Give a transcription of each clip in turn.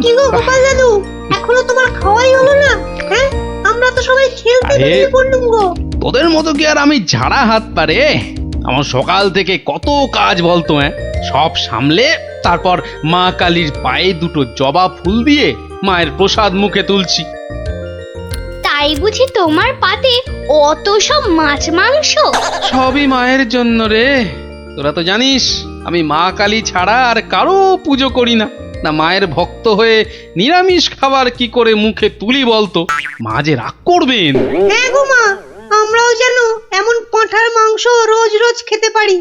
কি গো গোপাল দাদু, এখনো তোমার খাওয়াই হলো না? হ্যাঁ, আমরা তো সবাই খেলতে বেরিয়ে পড়লুম গো। তোদের মতো কি আর আমি ঝাড়া হাত পারে? আমার সকাল থেকে কত কাজ বলতো, সব সামলে তারপর মা কালীর পায়ে দুটো জবা ফুল দিয়ে মায়ের প্রসাদ মুখে তুলছি। তাই বুঝি তোমার পাতে অত সব মাছ মাংস? সবই মায়ের জন্য রে। তোরা তো জানিস আমি মা কালী ছাড়া আর কারো পুজো করি না। না মায়ের ভক্ত হয়ে নিরামিষ খাবার কি করে মুখে তুলি বলতো? মা যে রাগ করবেন। হ্যাঁ গো মা, আমরাও যেন এমন পাঁঠার মাংস রোজ রোজ খেতে পারি।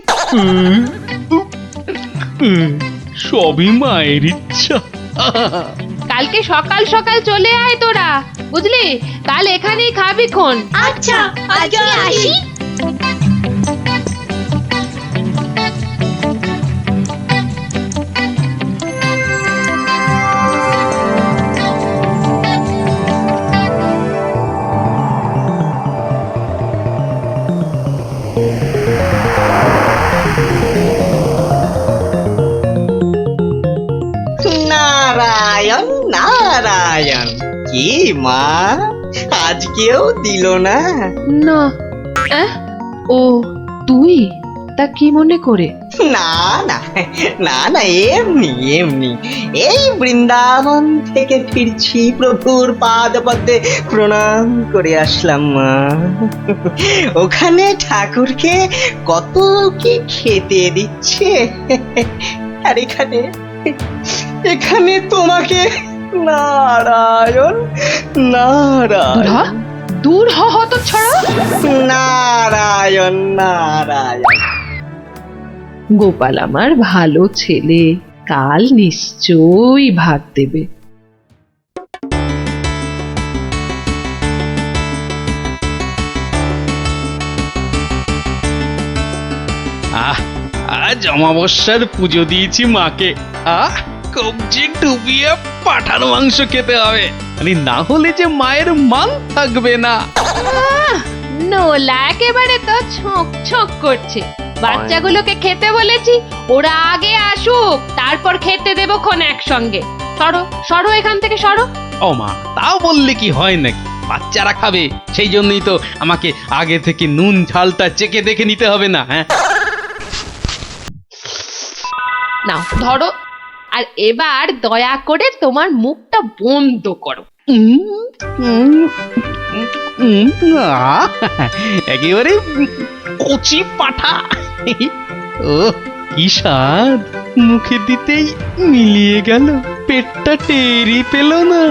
সবই মায়ের ইচ্ছা। কালকে সকাল সকাল চলে আয় তোরা, বুঝলি? কাল এখানেই খাবি খন। আচ্ছা, আজকে আসি। নারায়ণ নারায়ণ, কি মা আজকেও দিল না? না, ও তুই? তা কি মনে করে? না না না না, এমনি এমনি এই বৃন্দাবন থেকে ফিরছি, প্রভুর পাদপদ্মে প্রণাম করে আসলাম মা। ওখানে ঠাকুরকে কত কি খেতে দিচ্ছে, আর এখানে এখানে তোমাকে নারায়ণ নারায়ণ দূর হ হতচ্ছাড়া। নারায়ণ নারায়ণ। গোপাল আমার ভালো ছেলে, কাল নিশ্চয়ই ভাত দেবে। আজ অমাবস্যার পুজো দিয়েছি মাকে। কবজি ডুবিয়ে পাঠার মাংস খেতে হবে, না হলে যে মায়ের মান থাকবে না। নোলা একেবারে তো ছোঁক ছোঁক করছে। বাচ্চাগুলোকে খেতে বলেছি, ওরা আগে আসুক, তারপর খেতে দেবো খন একসঙ্গে। সরো সরো, এখান থেকে সরো। ও মা, তাও বললে কি হয় নাকি? বাচ্চারা খাবে, সেই জন্যই তো আমাকে আগে থেকে নুন ঝালটা চেকে দেখে নিতে হবে না? হ্যাঁ, নাও ধরো, আর এবার দয়া করে তোমার মুখটা বন্ধ করো। একেবারে কচি পাঠা। ও কি স্বাদ, মুখে দিতেই মিলিয়ে গেল, পেটটা টেরি পেল না।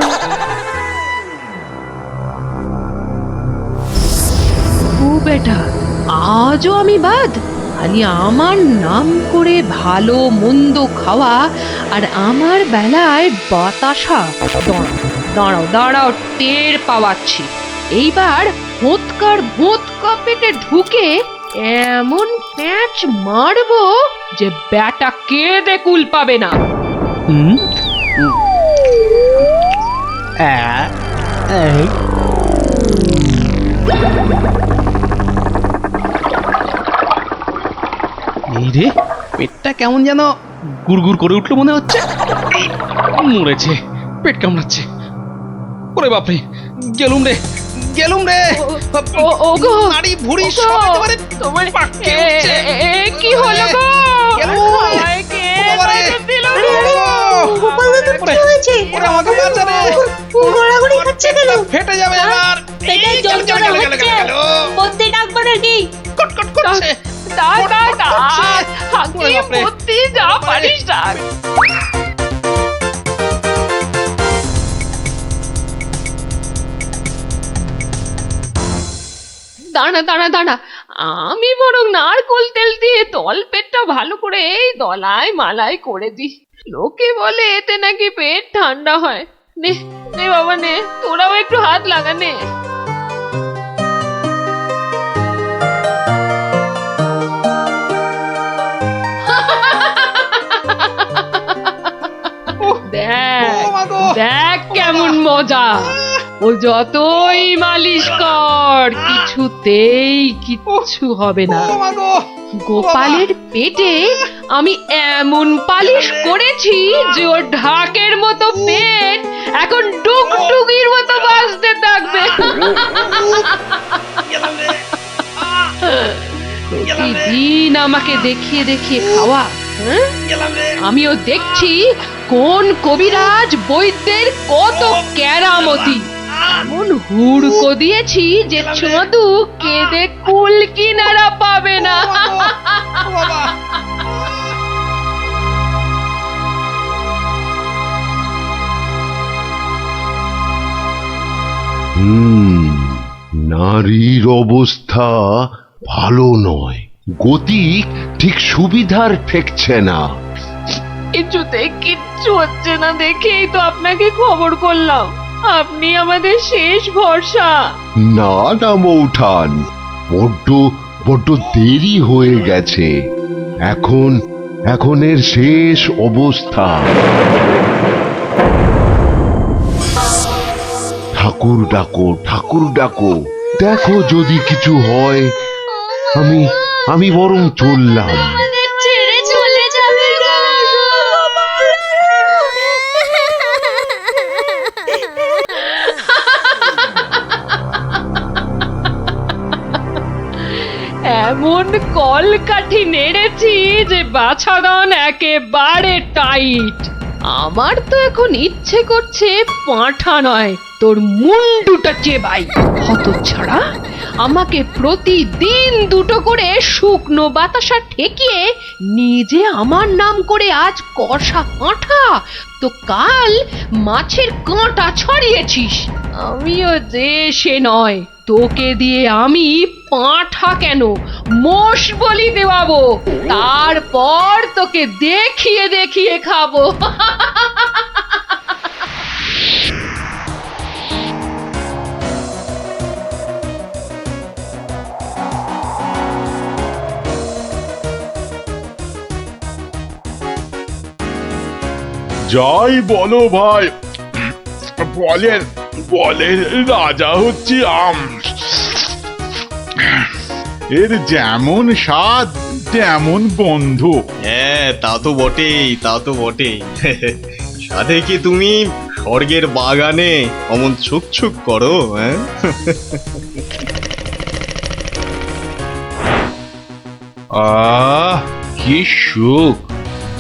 ও বেটা, আজও আমি বাদ? খালি আমার নাম করে ভালো মন্দ খাওয়া, আর আমার বেলায় বাতাসা। দাঁড়াও দাঁড়াও, টের পাওয়াচ্ছি। এইবার ভোৎকার ভোৎকা পেটে ঢুকে এমন প্যাঁচ মারবো যে ব্যাটা কেঁদে কুল পাবে না। এই রে, পেটটা কেমন যেন গুড়গুড় করে উঠলো মনে হচ্ছে। মরেছে, পেট কামড়াচ্ছে। ওরে বাপরে, গেলুম রে গেলুম রে। ওগো, নাড়ি ভুঁড়ি সব একেবারে তোমার পাককে উঠছে। কি হলো গো? গেলুম। আমায় কে বাবারে, বাঁচা দিল আরে গো? আরে, গোপাল দাদু কি হয়েছে? ওরে আমাকে বাঁচা রে। গড়াগড়ি খাচ্ছে কেন? ফেটে যাবে এবার। পেটে এই, গেল, গেল, গেল, গেল, গেল, গেল। বদ্যি ডাকবো নাকি? কটকট করছে। তা করছে। হাঁকি ওরে বাপরে। বুদ্ধি যা পারিস ডাক। দাঁড়া দাঁড়া দাঁড়া, আমি বরং নারকোল তেল দিয়ে তল পেটটা ভালো করে এই দলাই মালাই করে দিই। লোকে বলে এতে নাকি পেট ঠান্ডা হয়। নে নে বাবা নে, তোরাও একটু হাত লাগা নে। দেখ কেমন মজা। ও যতই মালিশ কর, কিছুতেই কিচ্ছু হবে না। গোপালের পেটে আমি এমন পালিশ করেছি যে ওর ঢাকের মতো পেট এখন ডুগডুগির মতো বাজতে থাকবে। প্রতিদিন আমাকে দেখিয়ে দেখিয়ে খাওয়া, হ্যাঁ? আমিও দেখছি কোন কবিরাজ বৈদ্যের কত কেরামতি। এমন হুড়কো দিয়েছি যে ছদু কেঁদে কুল কিনারা পাবে না। নারীর অবস্থা ভালো নয়, গতি ঠিক সুবিধার ঠেকছে না। কিছুতেই কিচ্ছু হচ্ছে না দেখেই তো আপনাকে খবর করলাম। আপনি আমাদের শেষ ভরসা। না না মৌঠান, বড্ড বড্ড দেরি হয়ে গেছে। এখন এর শেষ অবস্থা। ঠাকুর ডাকো, ঠাকুর ডাকো, দেখো যদি কিছু হয়। আমি বরং চললাম। ছেড়ে চলে যাবে গো। এমন কলকাঠি নেড়েছি যে বাছাধন একেবারে টাইট। আমার তো এখন ইচ্ছে করছে পাঁঠা নয়, তোর মুন্ডুটা চেবাই। হতচ্ছাড়া, আমাকে প্রতিদিন দুটো করে শুকনো বাতাসা ঠেকিয়ে নিজে আমার নাম করে আজ কষা পাঁঠা, তো কাল মাছের কাঁটা ছড়িয়েছিস। আমিও যে সে নয়, তোকে দিয়ে আমি পাঁঠা কেন মোষ বলি দেওয়াবো, তারপর তোকে দেখিয়ে দেখিয়ে খাবো। যাই বলো ভাই, বলেন বলেন রাজা হচ্ছি আম। এর যেমন স্বাদ তেমন গন্ধ। হ্যাঁ, তা তো বটেই, তা তো বটেই। সাথে কি তুমি স্বর্গের বাগানে অমন ছুক করো? হ্যাঁ, আহ কি সুখ!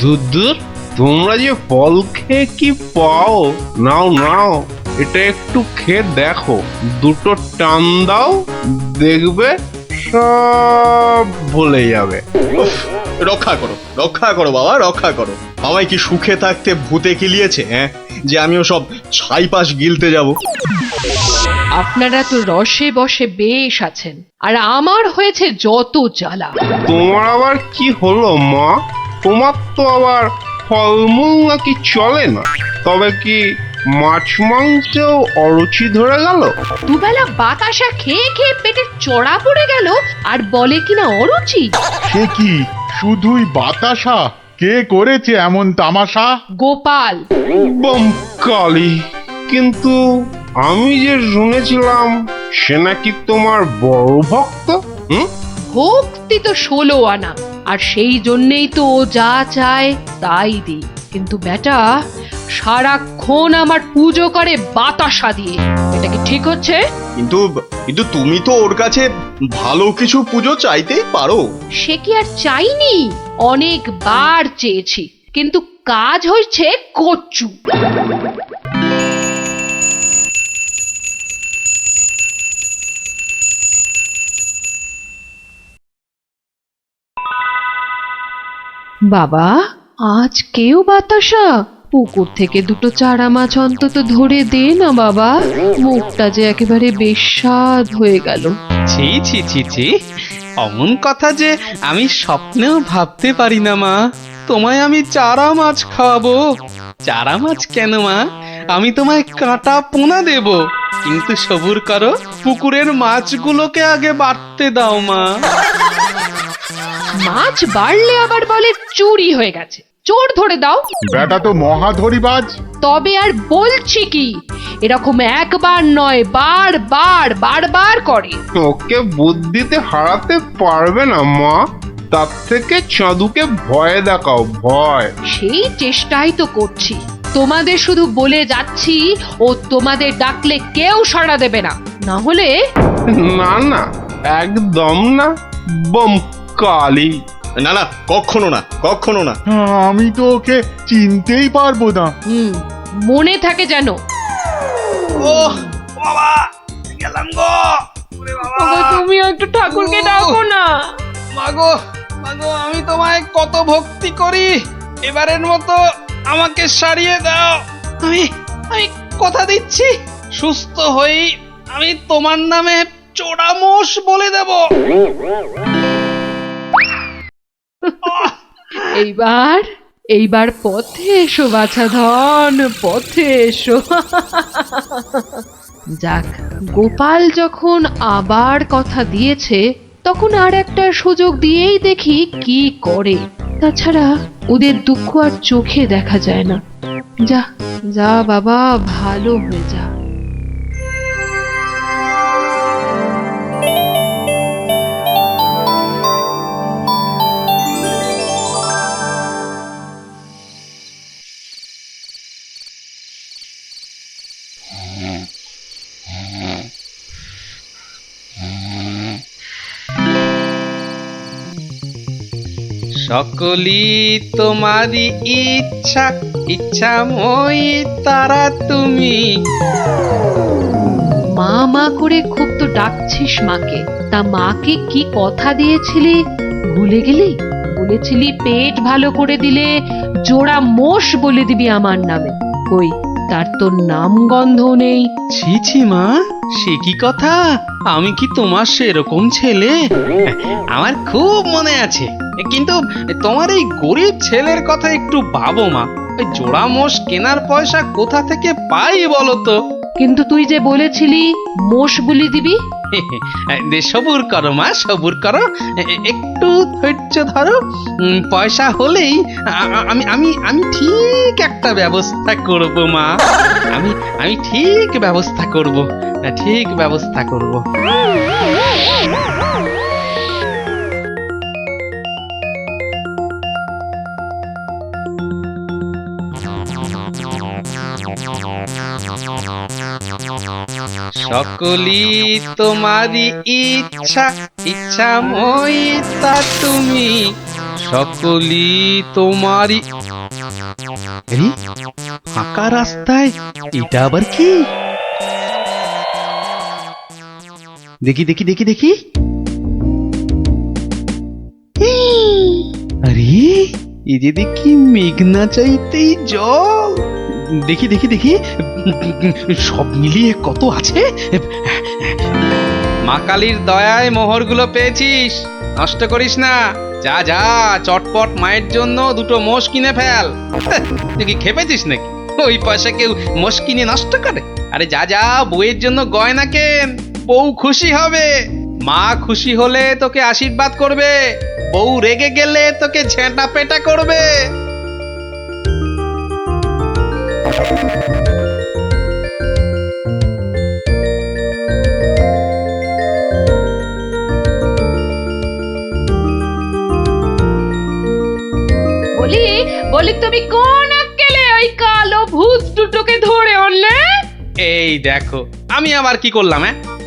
দূর তোমরা যে ফল খেয়ে কি পাও, নাও নাও, এটা একটু খেয়ে দেখো, দুটো টান দাও, দেখবে সব ভুলে যাবে। রক্ষা করো, রক্ষা করো বাবা, রক্ষা করো। আমায় কি সুখে থাকতে ভূতে কিলিয়েছে? হ্যাঁ, যে আমিও সব ছাইপাশ গিলতে যাব। আপনারা তো রসে বসে বেশ আছেন, আর আমার হয়েছে যত জ্বালা। তোমার আবার কি হলো মা? তোমার তো আবার ফলমূল নাকি চলে না, তবে কি মাছ মাংসেও অরুচি ধরে গেল? দুবেলা বাতাসা খেয়ে খেয়ে পেটে চড়া পড়ে গেল, আর বলে কিনা অরুচি। সে কি শুধুই বাতাসা? কে করেছে এমন তামাশা? গোপাল। কালী, কিন্তু আমি যে শুনেছিলাম সে নাকি তোমার বড় ভক্ত। ভক্তি তো 16 আনা, আর সেই জন্যেই তো ও যা চায় তাই দিই। কিন্তু বেটা সারাক্ষণ আমার পুজো করে বাতাসা দিয়ে, এটা কি ঠিক হচ্ছে? কিন্তু কিন্তু তুমি তো ওর কাছে ভালো কিছু পুজো চাইতেই পারো। সে কি আর চাইনি? অনেকবার চেয়েছি, কিন্তু কাজ হয়েছে কচু। বাবা, আজ কেউ বাতাসা? পুকুর থেকে দুটো চারা মাছ অন্তত ধরে দে না বাবা, মুখটা যে একেবারে বেস্বাদ হয়ে গেল। ছি ছি ছি ছি, অমন কথা যে আমি স্বপ্নেও ভাবতে পারি না মা। তোমায় আমি চারা মাছ খাওয়াবো। চারা মাছ কেন মা, আমি তোমায় কাঁটা পোনা দেব, কিন্তু সবুর করো, পুকুরের মাছগুলোকে আগে বাড়তে দাও মা। মাছ বাড়লে আবার বলে চুরি হয়ে গেছে, চোর ধরে দাও। বেটা তো মহাধরিবাজ। তবে আর বলছি কি, এরকম একবার নয়, বারবার করে। ওকে বুদ্ধিতে হারাতে পারবে না মা। তার থেকে চাঁদুকে ভয় দেখাও, ভয়। সেই চেষ্টাই তো করছি। তোমাদের শুধু বলে যাচ্ছি, ও তোমাদের ডাকলে কেউ সাড়া দেবে না, না হলে না না, একদম না, বম কালি। না না, কখনো না, কখনো না। আমি তো ওকে চিনতেই পারবো না। মনে থাকে যেন। ও বাবা, গেলাম গো। ওরে বাবা, ওগো, তুমিও একটু ঠাকুরকে ডাকো না। মাগো মাগো, আমি তোমায় কত ভক্তি করি, এবারের মতো আমাকে সারিয়ে দাও। আমি আমি কথা দিচ্ছি, সুস্থ হই আমি তোমার নামে চোরামোষ বলে দেব। এইবার পথে এসো বাছা ধন, পথে এসো। যাক, গোপাল যখন আবার কথা দিয়েছে, তখন আর একটা সুযোগ দিয়েই দেখি কি করে। তাছাড়া ওদের দুঃখ আর চোখে দেখা যায় না। যা যা বাবা, ভালো হয়ে যা। সকলি তোমারই ইচ্ছা, ইচ্ছাময়ী তারা তুমি। মা মা করে খুব তো ডাকছিস মাকে, তা মাকে কি কথা দিয়েছিলি ভুলে গেলি? বলেছিলি পেট ভালো করে দিলে জোড়া মোষ বলে দিবি আমার নামে। কই, তার তো নাম গন্ধ নেই। ছি ছি মা, সে কি কথা? আমি কি তোমার সেরকম ছেলে? আমার খুব মনে আছে, কিন্তু তোমার এই গরিব ছেলের কথা একটু ভাবো মা। ওই জোড়া মোষ কেনার পয়সা কোথা থেকে পাই বলো তো? কিন্তু তুই যে বলেছিলি মোষ বলি দিবি। সবুর করো মা, সবুর করো, একটু ধৈর্য ধরো। পয়সা হলেই আমি আমি আমি ঠিক একটা ব্যবস্থা করব মা। আমি ঠিক ব্যবস্থা করব, ঠিক ব্যবস্থা করব। সকলি তোমারই ইচ্ছা, ইচ্ছাময়ী তা তুমি। সকলি তোমারই। এই ফাঁকা রাস্তায় এটা আবার কি? দেখি দেখি দেখি দেখি। আরে, এই যে দেখি মেঘনা চাইতেই জল। দেখি দেখি দেখি, সব মিলিয়ে কত আছে। মা কালীর দয়ায় মোহরগুলো পেয়েছিস, নষ্ট করিস না। যা যা, চটপট মায়ের জন্য দুটো মোষ কিনে ফেল। তুই কি খেপেছিস নাকি? ওই পয়সা কেউ মোষ কিনে নষ্ট করে? আরে যা যা, বউয়ের জন্য গয়না কেন, বউ খুশি হবে। মা খুশি হলে তোকে আশীর্বাদ করবে, বউ রেগে গেলে তোকে ঝেঁটা পেটা করবে। বলি তুমি কোন আক্কেলে ওই কালো ভূত দুটোকে ধরে আনলে? এই দেখো, আমি আবার কি করলাম?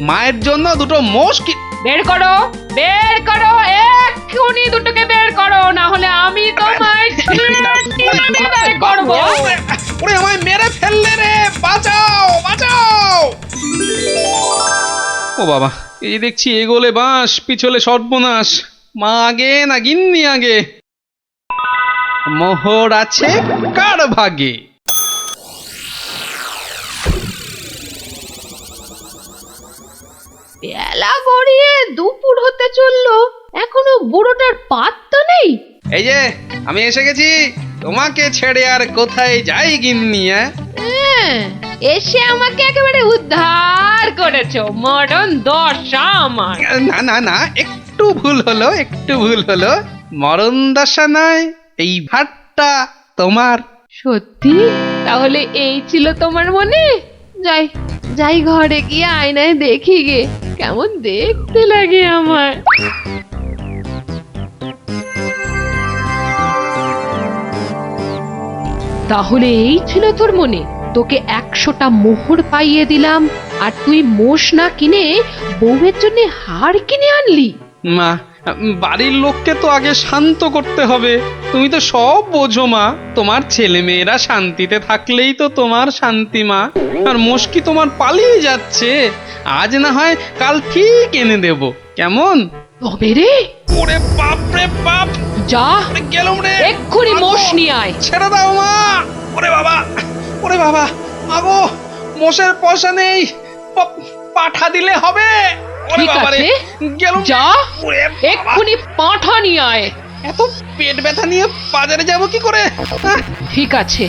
মায়ের জন্য দুটো মোষ কি। বের করো, বের করো, এক্ষুনি দুটোকে বের করো, না হলে আমি তোমায় বের করব। ওরে, আমায় মেরে ফেললে রে, বাঁচাও বাঁচাও। ও বাবা, এই যে দেখছি এগোলে বাঁশ, পিছলে সর্বনাশ। মা আগে না গিন্নি আগে? মোহর আছে কার ভাগে? বেলা গড়িয়ে দুপুর হতে চললো, এখনো বুড়োটার পাত্তা নেই। এই যে আমি এসে গেছি, তোমাকে ছেড়ে আর কোথায় যাই গিন্নি? এসে আমাকে একেবারে উদ্ধার করেছো, মরণ দশা আমার। না না না, একটু ভুল হলো, একটু ভুল হলো। মরণ দশা নয়, এই ভাটটা তোমার। সত্যি? তাহলে এই ছিল তোমার মনে? যাই যাই, ঘরে গিয়ে আয়নায় দেখি গে কেমন দেখতে লাগে আমার। তাহলে এই ছিল তোর মনে? তোকে 100টা মোহর পাইয়ে দিলাম আর তুই মোষ না কিনে বউয়ের জন্য হার কিনে আনলি? মা, বাড়ির লোককে তো আগে শান্ত করতে হবে। তুমি তো সব বোঝো মা, তোমার ছেলে মেয়েরা শান্তিতে থাকলেই তো তোমার শান্তি মা। আর মুশকি তোমার পালিয়ে যাচ্ছে, আজ না হয় কাল ঠিক এনে দেব, কেমন? তবে রে, ওরে বাপ রে বাপ, যা গেলাম রে, এক্ষুনি মোষ নিয়ে আয়। ছেড়ে দাও মা। ওরে বাবা, ওরে বাবা, আগো মোষের পয়সা নেই, পাঠা দিলে হবে। ওরে ঠিক বাবা রে, আছে, গেলাম। যা ওরে বাবা, এক্ষুনি পাঁঠা নিয়ে আয়। এত পেট ব্যথা নিয়ে বাজারে যাব কি করে? ঠিক আছে,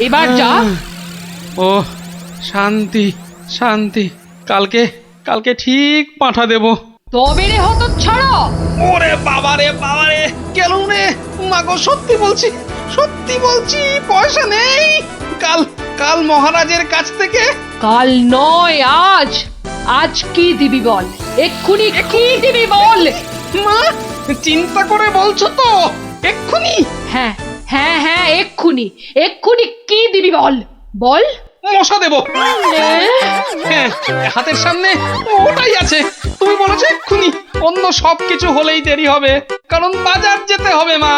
এবার যা। ও শান্তি শান্তি, কালকে কালকে ঠিক পাঠা দেব। তবে রে হতচ্ছাড়া, ওরে বাবা রে বাবা রে, গেলুম রে। মাগো সত্যি বলছি, সত্যি বলছি, পয়সা নেই। কাল কাল মহারাজের কাছ থেকে। কাল নয় আজ। আজ কি দিবি বল, এক্ষুনি কি দিবি বল। মা, চিন্তা করে বলছো তো? এক্ষুনি? হ্যাঁ হ্যাঁ হ্যাঁ, এক্ষুনি এক্ষুনি কি দিবি বল, বল। মশা দেব। হ্যাঁ, হাতের সামনে ওটাই আছে। তুমি বলেছো এক্ষুনি, অন্য সবকিছু হলেই দেরি হবে, কারণ বাজার যেতে হবে মা।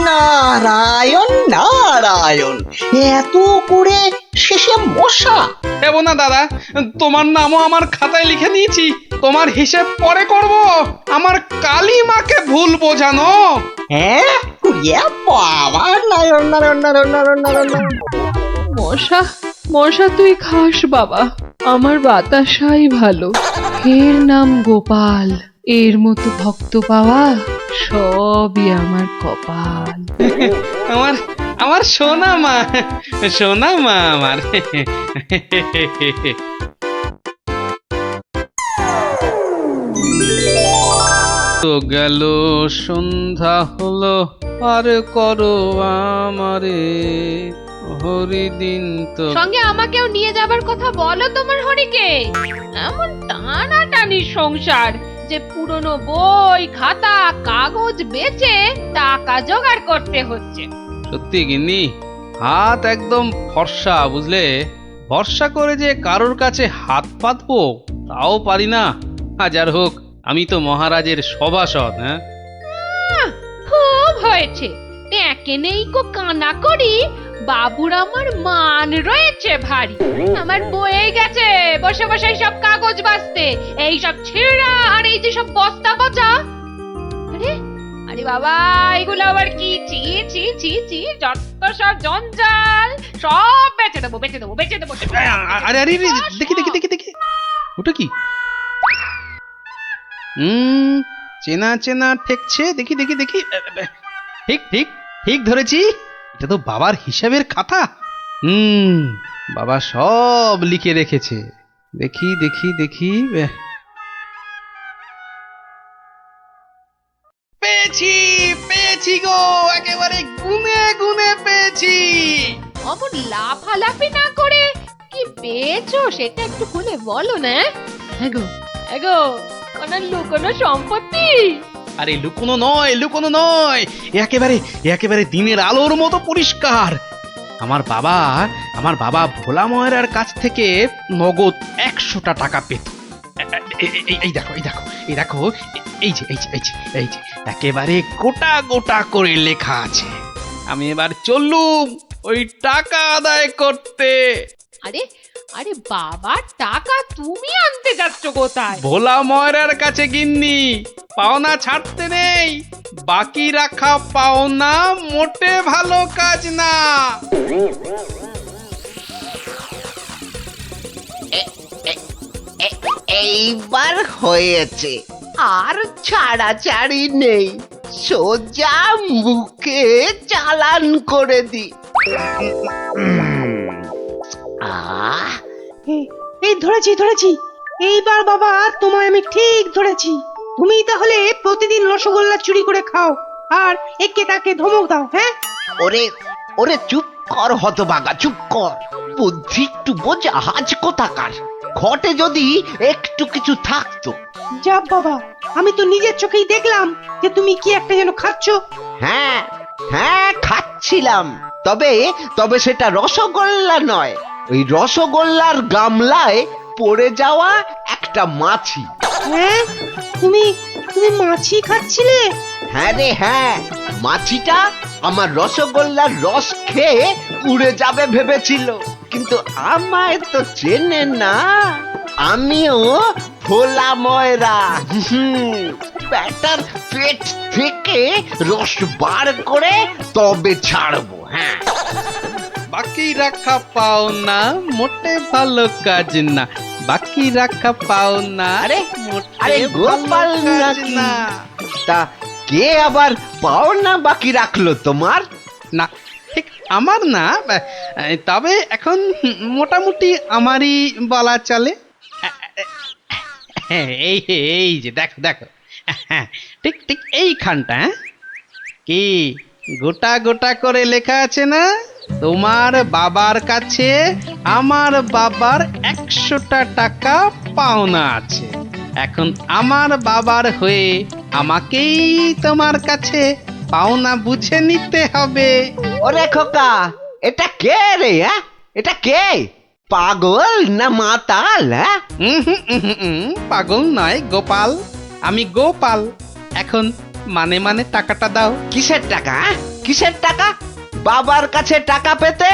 নারায়ণ নারায়ণ, এত করে শেষে মশা? দেব না দাদা, তোমার নামও আমার খাতায় লিখে নিয়েছি। তোমার হিসেব পরে করব, আমার কালী মাকে ভুল বোঝানো। হ্যাঁ, ইয়ে বাবা, নারায়ণ নারায়ণ নারায়ণ নারায়ণ নারায়ণ। মশা মশা তুই খাস বাবা, আমার বাতাসাই ভালো। এর নাম গোপাল, এর মতো ভক্ত পাওয়া সবই আমার কপাল। আমার আমার সোনা মা, সোনা মা আমার। তো গেল সন্ধ্যা হলো, আর করো আমারে হরিদিন তো। সঙ্গে আমাকেও নিয়ে যাবার কথা বলো তোমার হরিকে। এমন টানাটানির সংসার যে পুরনো বই খাতা কাগজ বেচে টাকা জোগাড় করতে হচ্ছে। সত্যি গিন্নি, হাত একদম ফর্সা, বুঝলে? ভরসা করে যে কারোর কাছে হাত পাতবো তাও পারি না। হাজার হোক, আমি তো মহারাজের সভাসদ। হ্যাঁ, খুব হয়েছে, একে নেই কো কানা করি, বাবুর আমার মান রয়েছে ভারী। আমার বয়ে গেছে বসে বসে সব কাগজ বাঁচতে, এই সব ছেঁড়া আর এই যে সব বস্তা পচা। আরে আরে বাবা, এগুলো আবার কি? চি চি চি চি, যত সব জঞ্জাল, সব বেচে দেবো বেচে দেবো বেচে দেবো। আরে আরে, দেখি দেখি দেখি দেখি, ওটা কি? চেনা চেনা ঠেকছে, দেখি দেখি দেখি। ঠিক ঠিক ঠিক ধরেছি, এটা তো বাবার হিসাবের খাতা। বাবা সব লিখে রেখেছে। দেখি দেখি দেখি, পেয়েছি পেয়েছি গো, একেবারে গুনে গুনে পেয়েছি। অমন লাফালাফি না করে কি পেয়েছো সেটা একটু খুলে বলো না। এগো এগো, কোন লুকোনো সম্পত্তি? আরে লুকোনো নয়, লুকোনো নয়, একেবারে একেবারে দিনের আলোর মতো পরিষ্কার। আমার বাবা ভোলা ময়রার কাছ থেকে নগদ 100টা টাকা পেত। এই দেখো এই দেখো এই দেখো, এই যে এই যে এই যে এই যে, একেবারে গোটা গোটা করে লেখা আছে। আমি এবার চললুম ওই টাকা আদায় করতে। আরে আরে বাবা, টাকা তুমি আনতে যাচ্ছ কোথায়? ভোলা ময়রার কাছে গিন্নি, পাওনা ছাড়তে নেই, বাকি রাখা পাওনা মোটে ভালো কাজ না। এইবার হয়েছে, আর ছাড়াছাড়ি নেই, সোজা মুখে চালান করে দি। আহ, এই ধরেছি ধরেছি, এইবার বাবা তোমায় আমি ঠিক ধরেছি। তুমি তাহলে প্রতিদিন রসগোল্লা চুরি করে খাও আর একে তাকে ধমক দাও। হ্যাঁ, ওরে ওরে, চুপ কর হতভাগা, চুপ কর। বুদ্ধি একটু বোঝা, আজ কোথাকার। ঘটে যদি একটু কিছু থাকতো। যা বাবা, আমি তো নিজের চোখেই দেখলাম যে তুমি কি একটা যেন খাচ্ছ। হ্যাঁ হ্যাঁ, খাচ্ছিলাম। তবে তবে সেটা রসগোল্লা নয়, ওই রসগোল্লার গামলায় পড়ে যাওয়া একটা মাছি। হ্যাঁ, তুমি তুমি মাছি খাচ্ছিলে? হ্যাঁ রে হ্যাঁ, মাছিটা আমার রসগোল্লার রস খেয়ে উড়ে যাবে ভেবেছিল, কিন্তু আমায় তো চেনে না। আমিও ভোলা ময়রা, ব্যাটার পেট থেকে রস বার করে তবে ছাড়বো। হ্যাঁ, বাকি রাখা পাও না মোটে ভালো কাজ না, বাকি রাখা পাও না আরে মোটে আরে গোপাল ভালো কাজ নাকি? না। তা কে আবার পাওনা বাকি রাখলো তোমার? না, ঠিক আমার না, তবে এখন মোটামুটি আমারই বলা চলে। এই এই যে দেখো দেখো, ঠিক ঠিক এইখানটা, কি গোটা গোটা করে লেখা আছে না, তোমার বাবার কাছে আমার বাবার 100টা টাকা পাওনা আছে। এখন আমার বাবার হয়ে আমাকেই তোমার কাছে পাওনা বুঝে নিতে হবে। ওরে খোকা, এটা কে রে? হ্যাঁ, এটা কে? পাগল না মাতাল? হ্যাঁ, পাগল নয় গোপাল, আমি গোপাল। এখন মানে মানে টাকাটা দাও। কিসের টাকা? কিসের টাকা? বাবার কাছে টাকা পেতে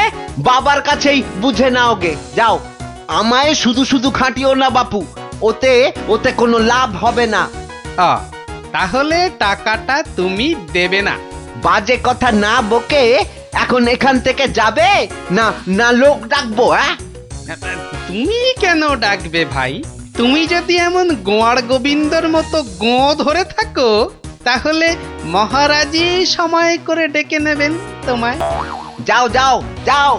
বাবার কাছেই বুঝে নাও গে, যাও। আমায় শুধু শুধু খাটিও না বাপু, ওতে ওতে কোনো লাভ হবে না। তাহলে টাকাটা তুমি দেবে না? বাজে কথা না বকে এখন এখান থেকে যাবে না, না লোক ডাকবো? হ্যাঁ, তুমি কেন ডাকবে ভাই? তুমি যদি এমন গোয়ার গোবিন্দর মতো গো ধরে থাকো, তাহলে মহারাজই সময় করে ডেকে নেবেন তোমায়। যাও যাও যাও,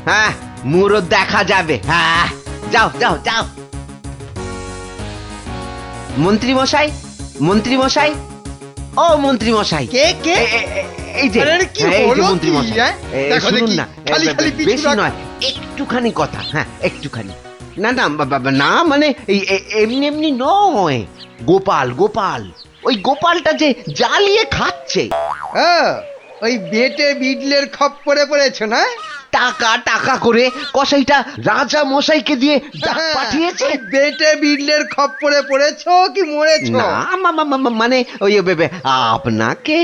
হ্যাঁ মুরো দেখা যাবে। হ্যাঁ, যাও যাও যাও। মন্ত্রী মশাই, মন্ত্রী মশাই, ও মন্ত্রী মশাই। কে কে? এই যে আরে কি এই যে হলো মন্ত্রী কি, মশাই, হ্যাঁ? দেখো শুনুন দেখি, না, খালি খালি পিছু বেশি রাখ। নয়, একটুখানি কথা। হ্যাঁ, একটুখানি। না না না, মানে এমনি এমনি নয়, গোপাল গোপাল, ওই গোপালটা যে জ্বালিয়ে খাচ্ছে। ওই বেটে বিডলের খপ্পরে পড়েছ না? টাকা টাকা করে কসাইটা রাজা মশাইকে দিয়ে ডাক পাঠিয়েছে। বেটে বিডলের খপ্পরে পড়েছো কি মরেছো? না মানে ওই আপনাকে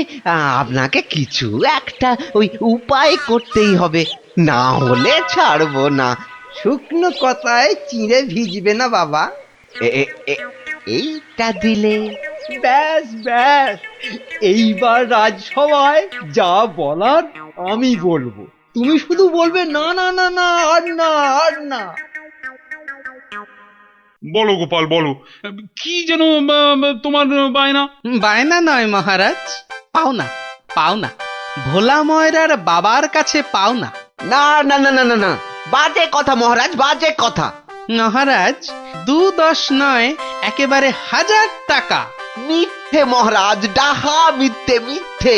আপনাকে কিছু একটা ওই উপায় করতেই হবে, না হলে ছাড়বো না। শুকনো কথায় চিঁড়ে ভিজবে না বাবা। এইটা দিলে ব্যাস ব্যাস, এইবার রাজসভায় যা বলার আমি বলবো, তুমি শুধু বলবে না না না না, আর না আর না। বলো গোপাল বলো, কি যেন তোমার বায়না? বায়না নয় মহারাজ, পাওনা পাওনা, ভোলা ময়রার বাবার কাছে পাওনা। না না না না না না, বাজে কথা মহারাজ, বাজে কথা। মহারাজ 2-10 নয়, একেবারে 1000 টাকা। মিথ্যে মহারাজ, ডাহা মিথ্যে মিথ্যে।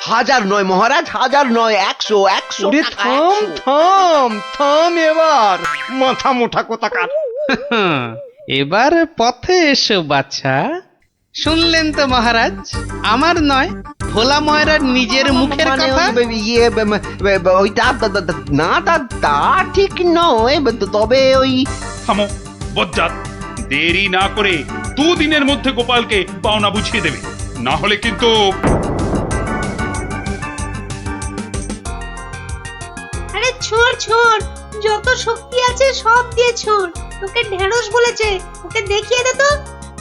1000 নয় মহারাজ, 1000 নয়, 100 100 ওরে টাকা, থাম 100। থাম থাম, এবার মাথা মোটা কোথাকার। এবার পথে এসো বাছা। শুনলেন তো মহারাজ, আমার নয়, ভোলা ময়রার নিজের মুখের মানে কথা। ওইটা না, তা ঠিক নয়, তবে ওই থামো বজ্জাত, দেরি না করে 2 দিনের মধ্যে গোপালকে পাওনা বুঝিয়ে দেবে, না হলে কিন্তু। আরে ছোড় ছোড়, যত শক্তি আছে সব দিয়ে ছোড়। তোকে ঢেঁড়স বলেছে, ওকে দেখিয়ে দে তো।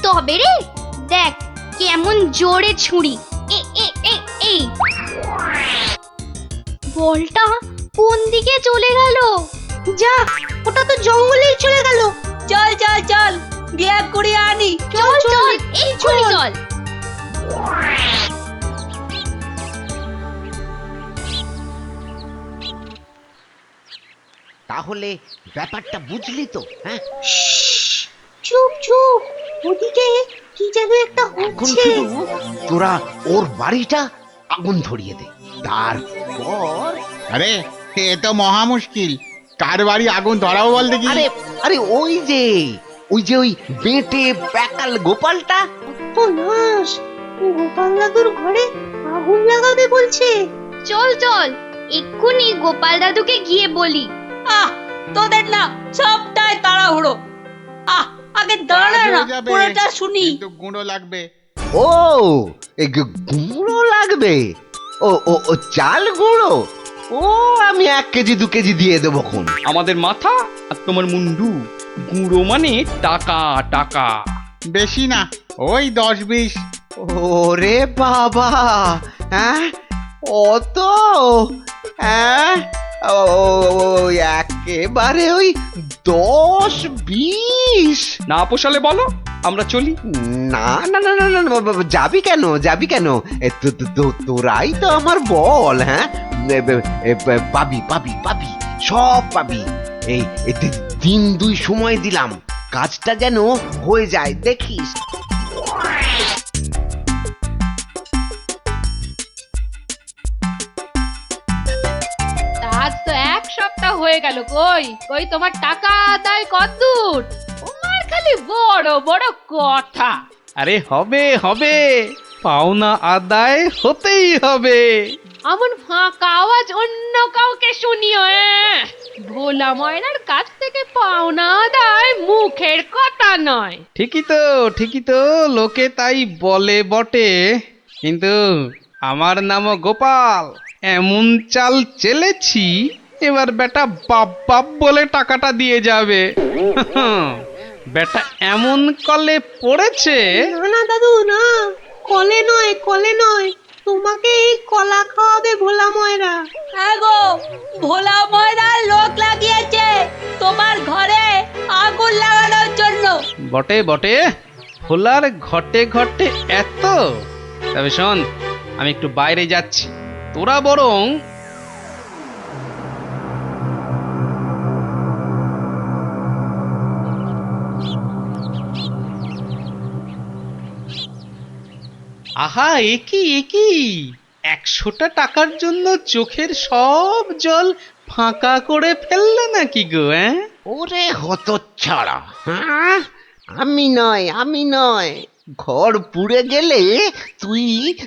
তবে রে, দেখ কেমন জোরে ছুরি। এই বলটা কোন দিকে চলে গেল? যা, ওটা তো জঙ্গলেই চলে গেল। চল চল চল, গিয়ে করে আনি। চল চল, এই ছুরি চল। তাহলে ব্যাপারটা বুঝলি তো? হ্যাঁ, চুপ চুপ, ওদিকে কি যেন একটা এখন হচ্ছে। শুধু তোরা ওর বাড়িটা আগুন ধরিয়ে দে, তারপর আরে এ তো মহা মুশকিল, কার বাড়ি আগুন ধরাবো বল দেখি। আরে আরে ওই যে ওই বেটে প্যাকাল গোপালটা। ও নাশ, গোপাল দাদুর ঘরে আগুন লাগাবে বলছে। চল চল, এক্ষুনি গোপাল দাদুকে গিয়ে বলি। আহ তোদের না সবটাই তাড়াহুড়ো। আগে দাঁড়া না, পুরোটা শুনি। কিন্তু গুঁড়ো লাগবে। ও এই গুঁড়ো লাগবে? ও ও ও চাল গুঁড়ো? ও আমি 1 কেজি 2 কেজি দিয়ে দেবো খন। আমাদের মাথা আর তোমার মুন্ডু, গুঁড়ো মানে টাকা টাকা। বেশি না, ওই 10-20। ওরে বাবা, হ্যাঁ অত? হ্যাঁ একেবারে ওই 10-20? না পোষালে বলো, আমরা চলি। না না না না না যাবি কেন, যাবি কেন? তোরাই তো আমার বল। হ্যাঁ পাবি পাবি পাবি, সব পাবি। এই 3-2 সময় দিলাম, কাজটা যেন হয়ে যায়, দেখিস। আজ তো 1 সপ্তাহ হয়ে গেল। কই কই তোমার টাকা আদায় কতদূর? তোমার খালি বড় বড় কথা। আরে হবে হবে, পাওনা আদায় হতেই হবে। এমন ফাঁকা আওয়াজ অন্য কাউকে শুনিও। ভোলা ময়নার কাছ থেকে পাওনা আদায় মুখের কথা নয়। ঠিকই তো, লোকে তাই বলে বটে, কিন্তু আমার নামও গোপাল। এমন চাল চেলেছি, এবার বেটা বাপ বাপ বলে টাকাটা দিয়ে যাবে। বেটা এমন কলে পড়েছে। না না দাদু না, কলে নয় কলে নয়, তোমাকে এই কলা খাওয়াবে ভোলা ময়রা। হ্যাঁ গো, ভোলা ময়রার লোক লাগিয়েছে তোমার ঘরে আগুন লাগানোর জন্য। বটে বটে, ভোলার ঘটে ঘটে এত। তবে শোন, আমি একটু বাইরে যাচ্ছি, তোরা বরং আহা, একই 100টা টাকার জন্য চোখের সব জল ফাঁকা করে ফেললে নাকি গো? ওরে হতচ্ছাড়া, হ্যাঁ আমি নয়। ঘর পুড়ে গেলে তুই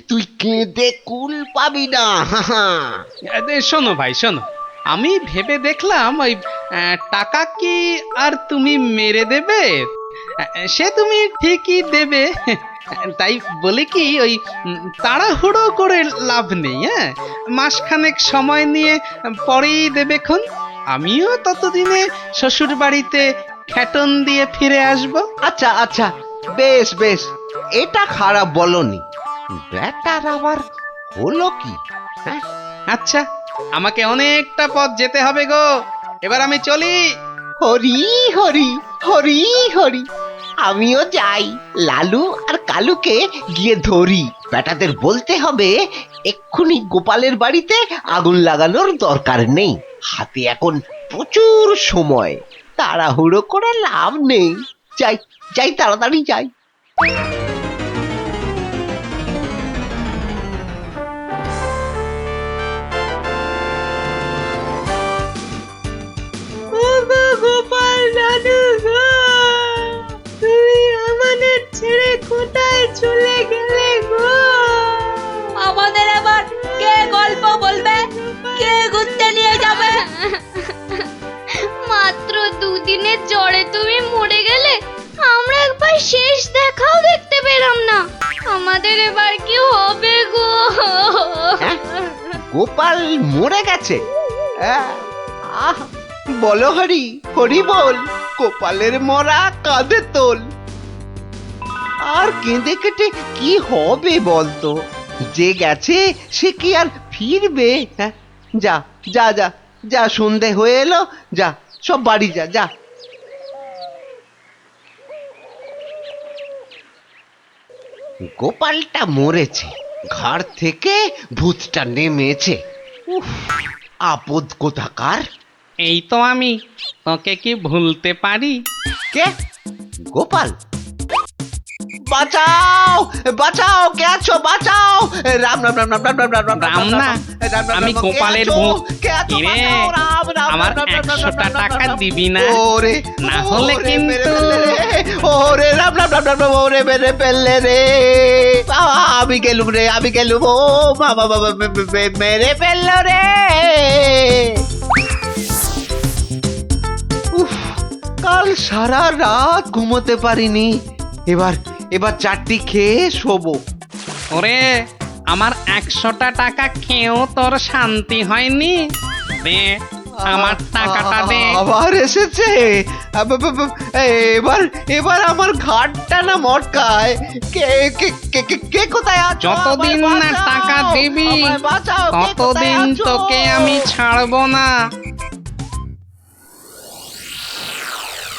তুই কেঁদে কুল পাবি না। শোনো ভাই শোনো, আমি ভেবে দেখলাম ওই টাকা কি আর তুমি মেরে দেবে? সে তুমি ঠিকই দেবে, তাই বলে কি ওই তাড়াহুড়ো করে লাভ নেই। মাসখানেক সময় নিয়ে পরেই দেবেক্ষণ। আমিও ততদিনে শ্বশুর বাড়িতে খ্যাটন দিয়ে ফিরে আসবো। আচ্ছা আচ্ছা, বেশ বেশ, এটা খারাপ বলনি। ব্যাটার আবার হলো কি? হ্যাঁ আচ্ছা, আমাকে অনেকটা পথ যেতে হবে গো, এবার আমি চলি। হরি হরি হরি হরি, আমিও যাই, লালু আর কালুকে গিয়ে ধরি। বেটাদের বলতে হবে এক্ষুনি গোপালের বাড়িতে আগুন লাগানোর দরকার নেই, হাতে এখন প্রচুর সময়, তাড়াহুড়ো করে লাভ নেই। যাই যাই, তাড়াতাড়ি যাই। গোপাল দাদু গো, তুমি আমাদের ছেড়ে কোথায় চলে গেলে গো? আমাদের এবার কে গল্প বলবে, কে ঘুরতে নিয়ে যাবে? মাত্র 2 দিনের জ্বরে তুমি মরে গেলে, আমরা একবার শেষ দেখাও দেখতে পেলাম না। আমাদের এবার কি হবে গো? গোপাল মরে গেছে? আহ, বলো হরি হরি বল, গোপালের মরা কাঁধে তোল। আর কেঁদে কেটে কি হবে বলতো? যে গেছে সে কি আর ফিরবে? হ্যাঁ যা যা যা যা, সন্ধে হয়ে এলো, যা সব বাড়ি যা যা। গোপালটা মরেছে, ঘাড় থেকে ভূতটা নেমেছে। উফ, আপদ কোথাকার। এই তো আমি, তোকে কি ভুলতে পারি? কে? গোপাল? বাঁচাও বাঁচাও, কে আছো? বাঁচাও! রাম রাম রাম রাম রাম রাম রাম রাম রাম না, আমি কে গোপালের আছো? ভূত। কে আছো? কিরে, বাঁচাও, রাম, রাম, আমার রাম, রাম, রাম, 100টা রাম, রাম, টাকা রাম, দিবি না? ওরে, না হলে ওরে, কিন্তু- মেরে ফেললে রে। ওরে রাম রাম রাম রাম রাম, ওরে মেরে ফেললে রে। আমি গেলুম রে, আমি গেলুম। ও বাবা বাবা, মেরে ফেললো রে। উফ, কাল সারা রাত ঘুমোতে পারিনি। এবার এবার চারটি খেয়ে শোবো। ওরে, আমার 100টা টাকা খেয়েও তোর শান্তি হয়নি? দে, আমার টাকাটা দে। আবার এসেছে। এবার এবার আমার ঘাটটা না মটকায়। কে কে কে কে- কে কোথায় আছো? যতদিন আমায় না বাঁচাও, টাকা দিবি, আমায় বাঁচাও, কে কোথায় ততদিন আছো? তোকে আমি ছাড়বো না।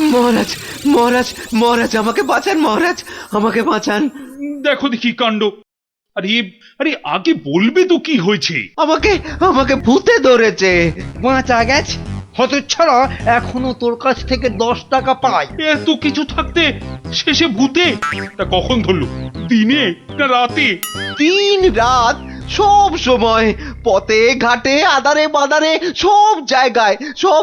মহারাজ মহারাজ মহারাজ, আমাকে বাঁচান মহারাজ, আমাকে বাঁচান। দেখো দেখি কাণ্ড। আরে আরে আগে বলবে তো কি হয়েছে? আমাকে আমাকে ভূতে ধরেছে। বাঁচা গেছে হতচ্ছাড়া, এখনো তোর কাছ থেকে 10 টাকা পাই। এত কিছু থাকতে শেষে ভূতে? তা কখন ধরলো? দিনে না রাতে? 3 রাত, সব সময়, পথে ঘাটে আদারে বাদারে, সব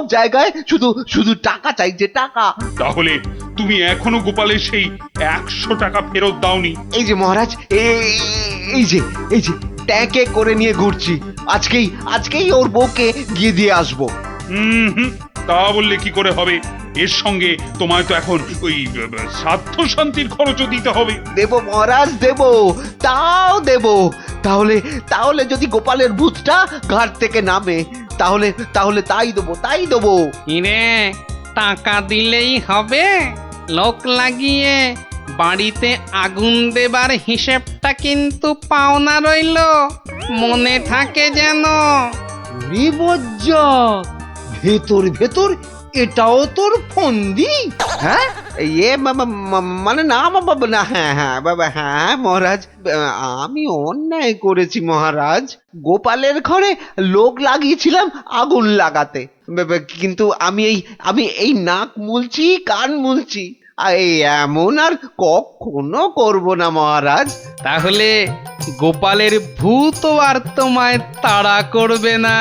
জায়গায় শুধু শুধু টাকা চাইছে, টাকা। তাহলে তুমি এখনো গোপালের সেই 100 টাকা ফেরত দাওনি? এই যে মহারাজ, এই যে ট্যাঁকে করে নিয়ে ঘুরছি। আজকেই ওর বউকে গিয়ে দিয়ে আসবো। হুম, তা বললে কি করে হবে? এর সঙ্গে তোমায় তো এখন ওই স্বার্থ শান্তির খরচও দিতে হবে। দেব মহারাজ, দেব, তাও দেব। তাহলে যদি গোপালের ভূতটা ঘাট থেকে নামে, তাহলে তাই দেবো। ইরে, টাকা দিলেই হবে? লোক লাগিয়ে বাড়িতে আগুন দেবার হিসেবটা কিন্তু পাওনা রইল, মনে থাকে যেন। ভেতর ভেতর এটাও তোর ফন্দি? হ্যাঁ, মানে না বাবা, না, হ্যাঁ বাবা, হ্যাঁ মহারাজ, আমি অন্যায় করেছি মহারাজ। গোপালের ঘরে লোক লাগিয়েছিলাম আগুন লাগাতে, কিন্তু আমি এই নাক মুলছি, কান মুলছি, এই এমন আর কখনো করব না মহারাজ। তাহলে গোপালের ভূতও আর তোমায় তাড়া করবে না।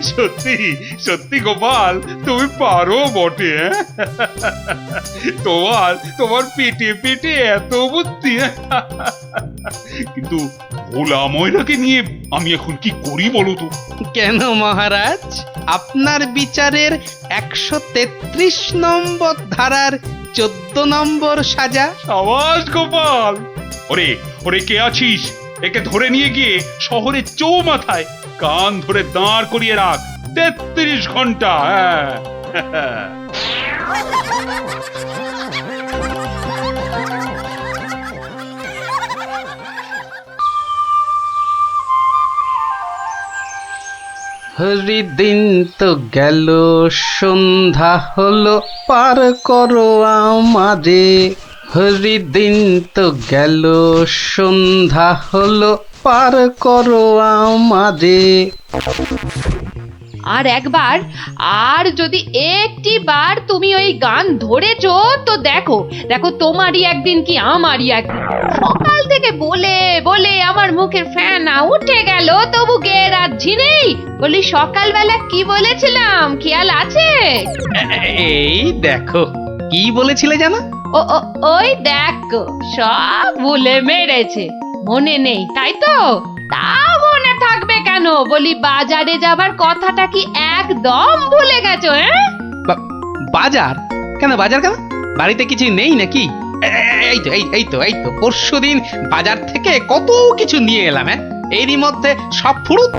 সত্যি সত্যি গোপাল, তুমি পারো বটে। তোমার পেটে পেটে এত বুদ্ধি। কিন্তু ভোলা ময়নাকে নিয়ে আমি এখন কি করি বলো তো? কেন মহারাজ, আপনার বিচারের 133 নম্বর ধারার 14 নম্বর সাজা। সাবাস গোপাল। ওরে কে আছিস? একে ধরে নিয়ে গিয়ে শহরের চৌমাথায় কান ধরে দাঁড় করিয়ে রাখ 33 ঘন্টা। হ্যাঁ। হরিদিন তো গেল, সন্ধ্যা হলো, পার করো আমারে। হরিদিন তো গেল, সন্ধ্যা হলো, পার করো আমারে। আর একবার, আর যদি একটি বার তুমি ওই গান ধরেছো তো দেখো তোমারই একদিন কি আমারই একদিন। সকাল থেকে বলে বলে আমার মুখের ফেনা উঠে গেল, তবু গে রাজ্যি নেই। বলি সকালবেলা কি বলেছিলাম, খেয়াল আছে? এই দেখো, কি বলেছিলে জানো? ওই দেখো, সব ভুলে মেরেছে, মনে নেই তাই তো? তা মনে থাকবে কেন? বলি বাজারে যাবার কথাটা কি একদম ভুলে গেছো? বাজার কেন? বাড়িতে কিছু নেই নাকি? এই তো পরশুদিন বাজার থেকে কত কিছু নিয়ে এলাম। এরই মধ্যে সব ফুরুত।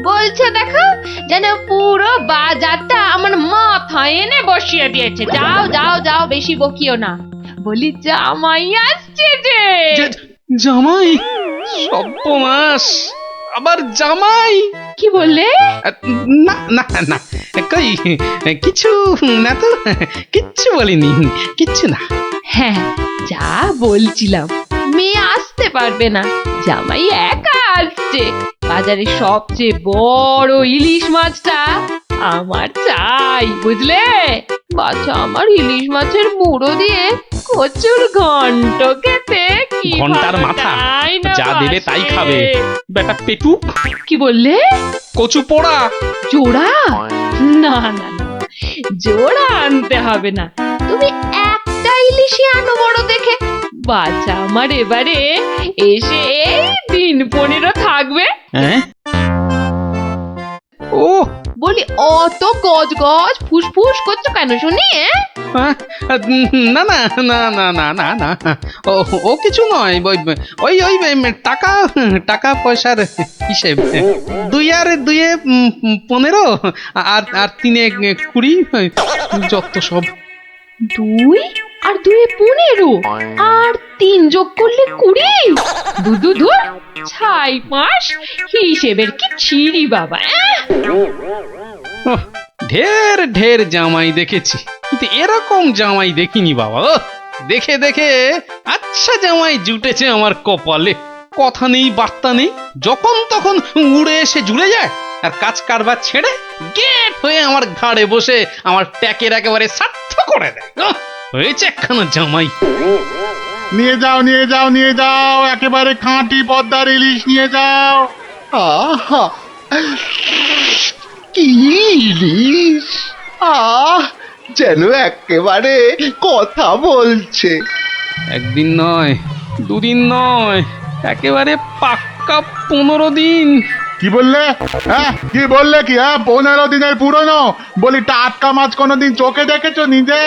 বলছে দেখো, যেন পুরো বাজারটা আমার মাথায় এনে বসিয়ে দিয়েছে। যাও, বেশি বকিও না। বলি জামাই আসছে যে। জামাই? সর্বনাশ, আবার জামাই? কি বললে? না কই কিছু না তো, কিচ্ছু বলিনি, কিচ্ছু না। হ্যাঁ, যা বলছিলাম, মেয়ে আসতে পারবে না, জামাই একা আসছে। বাজারে সবচেয়ে বড় ইলিশ মাছটা আমার চাই, বুঝলে? বাচ্চা আমার ইলিশ মাছের মুড়ো দিয়ে কচুর ঘন্ট খেতে কি ঘন্টার ভালো মাথা তাই না যা দেবে তাই বাসে? খাবে বেটা পেটু। কি বললে? কচু পোড়া। জোড়া? না না না, জোড়া আনতে হবে না, তুমি একটা ইলিশই আনো বড় দেখে। বাচ্চা আমার এবারে এসে এই দিন 15 থাকবে। হ্যাঁ ও বলি অত গজ গজ ফুসফুস করছো কেন শুনি? হ্যাঁ, না না না না না না না ও ও কিছু নয়, ওই ওই টাকা টাকা পয়সার হিসেব। 2 আর 2 15 আর 3 20 যত সব। 2 আর 2 15 আর 3 যোগ করলে 20। দুদু ছাই মাস হিসেবের কি ছিরি বাবা। ওহ, ঢের ঢের জামাই দেখেছি, কিন্তু এরকম জামাই দেখিনি বাবা। দেখে দেখে আচ্ছা জামাই জুটেছে আমার কপালে। কথা নেই বার্তা নেই, যখন তখন উড়ে এসে জুড়ে যায়, আর কাজ কারবার ছেড়ে গেট হয়ে আমার ঘাড়ে বসে আমার ট্যাকের একেবারে সার্থ করে দেয়। হয়েছে একখানা জামাই। নিয়ে যাও নিয়ে যাও নিয়ে যাও, একেবারে খাঁটি পদ্মার ইলিশ নিয়ে যাও। আহা, কি ইলিশ! যেন একেবারে কথা বলছে। একদিন নয়, 2 দিন নয়, একেবারে পাক্কা 15 দিন। কি বললে? হ্যাঁ কি বললে? কি 15 দিনের পুরনো? বলি টাটকা মাছ কোনোদিন চোখে দেখেছো নিজে?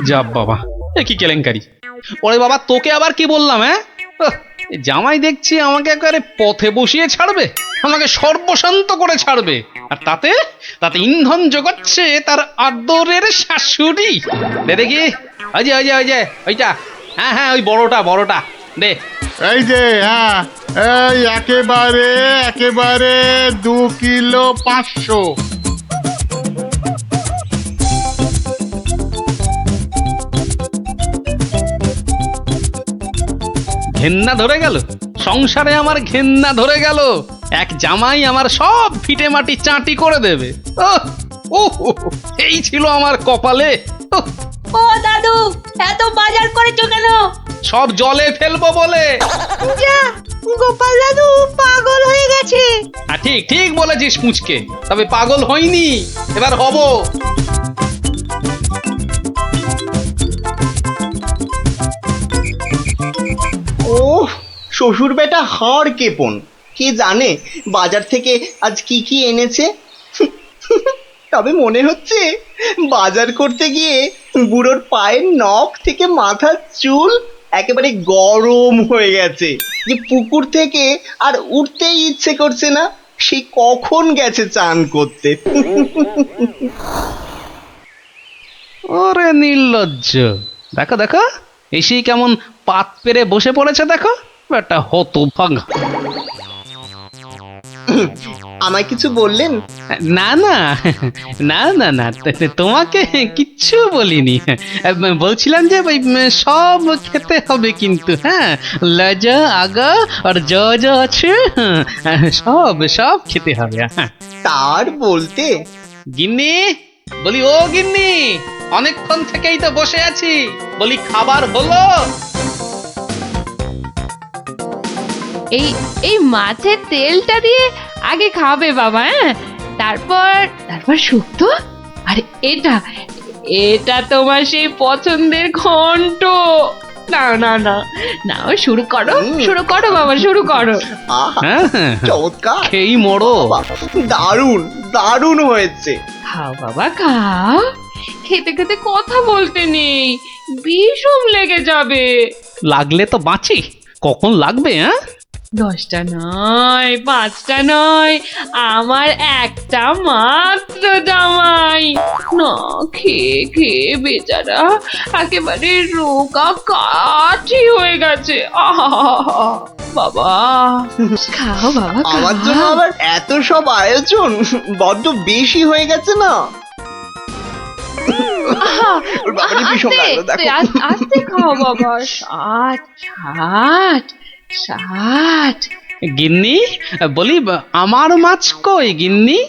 যা বাবা, এ কি কেলেঙ্কারি! ওরে বাবা, তোকে আবার কি বললাম? হ্যাঁ, এই জামাই দেখছি আমাকে একেবারে পথে বসিয়ে ছাড়বে, আমাকে সর্বশান্ত করে ছাড়বে, আর তাতে তাতে ইন্ধন জোগাচ্ছে তার আদরের শাশুড়ি। দে দেখি, ওই যে ওই যে ওই যে ওইটা, হ্যাঁ হ্যাঁ ওই বড়টা বড়টা দে। এই যে হ্যাঁ, এই একেবারে একেবারে 2 কিলো 500। ঘেন্না ধরে গেল, সংসারে আমার ঘেন্না ধরে গেল। এক জামাই আমার সব ফিটে মাটি চাটি করে দেবে। এই ছিল আমার কপালে। ও দাদু, এত বাজার করেছো কেন? সব জলে ফেলবো বলে। যা, গোপাল দাদু পাগল হয়ে গেছে। ঠিক ঠিক বলেছিস পুচকে, তবে পাগল হইনি, এবার হব। ও শ্বশুর বেটা হাড় কেপন, কে জানে বাজার থেকে আজ কি কি এনেছে। তবে মনে হচ্ছে বাজার করতে গিয়ে বুড়োর পায়ের নখ থেকে মাথার চুল একেবারে গরম হয়ে গেছে, যে পুকুর থেকে আর উঠতেই ইচ্ছে করছে না। সে কখন গেছে চান করতে। ওরে নির্লজ্জ, দেখো দেখো এসেই কেমন পাত পেরে বসে পড়েছে, দেখো একটা হতভাগা। আমায় কিছু বললেন? না না না না না, তোমাকে কিচ্ছু বলিনি। বলছিলাম যে ওই সব খেতে হবে কিন্তু, হ্যাঁ, লজা আগা আর যা যা আছে সব সব খেতে হবে। হ্যাঁ, তার বলতে গিন্নি, বলি ও গিন্নি, অনেকক্ষণ থেকেই তো বসে আছি, বলি খাবার হলো? এই এই মাছের তেলটা দিয়ে আগে খাবে বাবা, হ্যাঁ, তারপর তারপর শুক্তো। আর এটা এটা তোমার সেই পছন্দের ঘন্ট। না না না না, শুরু করো শুরু করো বাবা, শুরু করো। হ্যাঁ হ্যাঁ, চমৎকার, খেয়েই মরো। দারুণ দারুণ হয়েছে। খাও বাবা খাও, খেতে খেতে কথা বলতে নেই, বিষম লেগে যাবে। লাগলে তো বাঁচি, কখন লাগবে? হ্যাঁ, 10টা নয়, 5টা নয়, আমার একটা মাত্র জামাই। না খেয়ে খেয়ে বেচারা একেবারে রোগা কাঠি হয়ে গেছে। আহা বাবা, খাও বাবা খাও। আমার জন্য আবার এত সব আয়োজন বড্ড বেশি হয়ে গেছে না? আস্তে খাও বাবা। 60 গিন্নি, বলি আমার মাছ কই গিন্নি?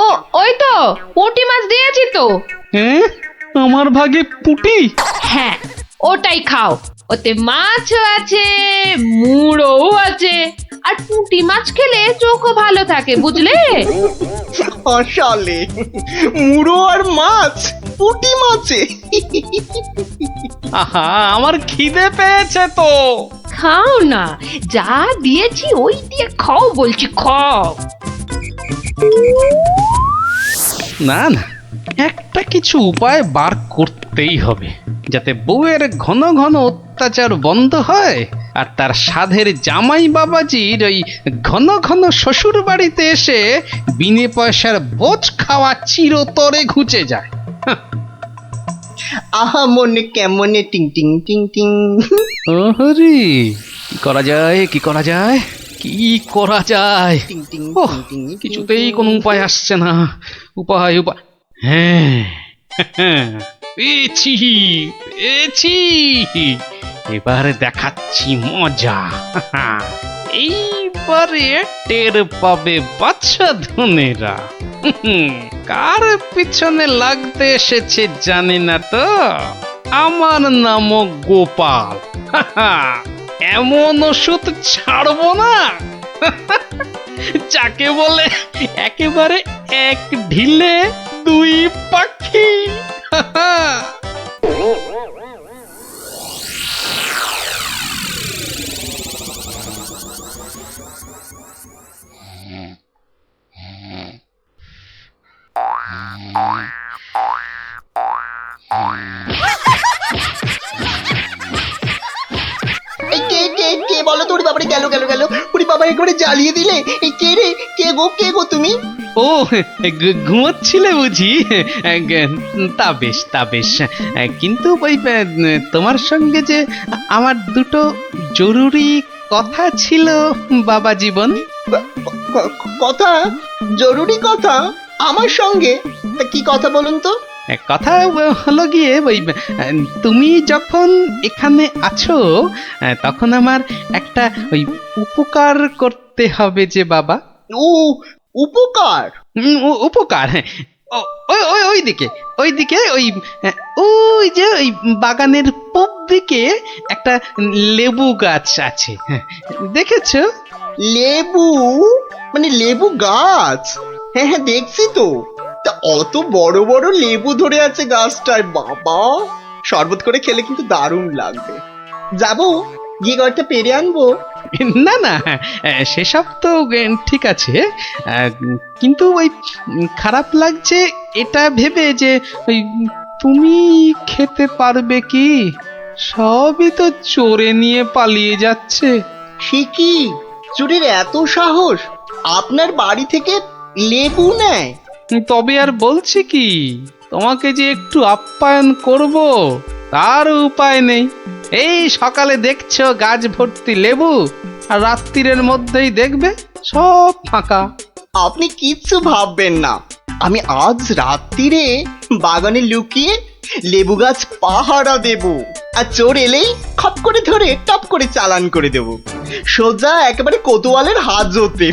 ও ওই তো পুঁটি মাছ দিয়েছি তো। হ্যাঁ, আমার ভাগে পুঁটি? হ্যাঁ, ওটাই খাও। ওতে মাছও আছে, মুড়োও আছে, আর পুঁটি মাছ খেলে চোখও ভালো থাকে, বুঝলে? আসলে মুড়ো আর মাছ, পুঁটি মাছে। আহা, আমার খিদে পেয়েছে তো। খাও না, যা দিয়েছি ওই দিয়ে খাও বলছি, খাও। না না, একটা কিছু উপায় বার করতেই হবে, যাতে বউয়ের ঘন ঘন অত্যাচার বন্ধ হয় আর তার সাধের জামাই বাবাজির ওই ঘন ঘন শ্বশুর বাড়িতে এসে বিনে পয়সার বোঝ খাওয়া চিরতরে ঘুচে যায়। আহা মনে কেমনে টিং টিং টিং টিং। ওহরি, কি করা যায়, কি করা যায়, কি করা যায়? টিং টিং ওহ, টিং টিং। কিছুতেই কোনো উপায় আসছে না। উপায় উপায়, হ্যাঁ, পেয়েছি পেয়েছি, এবারে দেখাচ্ছি মজা। এইবারে টের পাবে বাচ্চা ধনেরা কার পিছনে লাগতে এসেছে জানি না তো। আমার নামও গোপাল। এমন ওষুধ ছাড়বো না যাকে বলে একেবারে এক ঢিলে দুই পাখি। এই কে বলো তো? ওরে বাবারে, গেল গেল গেল। ওরে বাবা, একবারে জ্বালিয়ে দিলে। এই কে রে? কে গো তুমি? ও, ঘুমোচ্ছিলে বুঝি? তা বেশ তা বেশ, কিন্তু ওই তোমার সঙ্গে যে আমার দুটো জরুরি কথা ছিল বাবা জীবন। কথা? জরুরি কথা আমার সঙ্গে? তা কি কথা বলুন তো? কথা হলো গিয়ে ওই তুমি যখন এখানে আছো তখন আমার একটা ওই উপকার করতে হবে যে বাবা। ও, উপকার? উপকার, হ্যাঁ। ওইদিকে ওইদিকে ওই যে ওই বাগানের পূব দিকে একটা লেবু গাছ আছে, দেখেছো? লেবু? মানে লেবু গাছ? হ্যাঁ হ্যাঁ, দেখছি তো। তা অত বড় বড় লেবু ধরে আছে গাছটায়, বাবা! শরবত করে খেলে কিন্তু দারুণ লাগবে। যাবো, গিয়ে কয়েকটা পেরে আনবো। না না, সেসব তো ঠিক আছে, কিন্তু ওই খারাপ লাগছে এটা ভেবে যে ওই তুমি খেতে পারবে কি? সবই তো চোরে নিয়ে পালিয়ে যাচ্ছে। সে কি? চোরের এত সাহস? আপনার বাড়ি থেকে লেবু নেয়? তবে আর বলছি কি, তোমাকে যে একটু আপ্যায়ন করব তার উপায় নেই। এই সকালে দেখছো গাছ ভর্তি লেবু, আর রাত্রিরের মধ্যেই দেখবে সব ফাঁকা। আপনি কিচ্ছু ভাববেন না, আমি আজ রাত্রিরে বাগানে লুকিয়ে লেবু গাছ পাহারা দেব, আর চোর এলেই খপ করে ধরে টপ করে চালান করে দেব, সোজা একেবারে কোতোয়ালের হাজতে।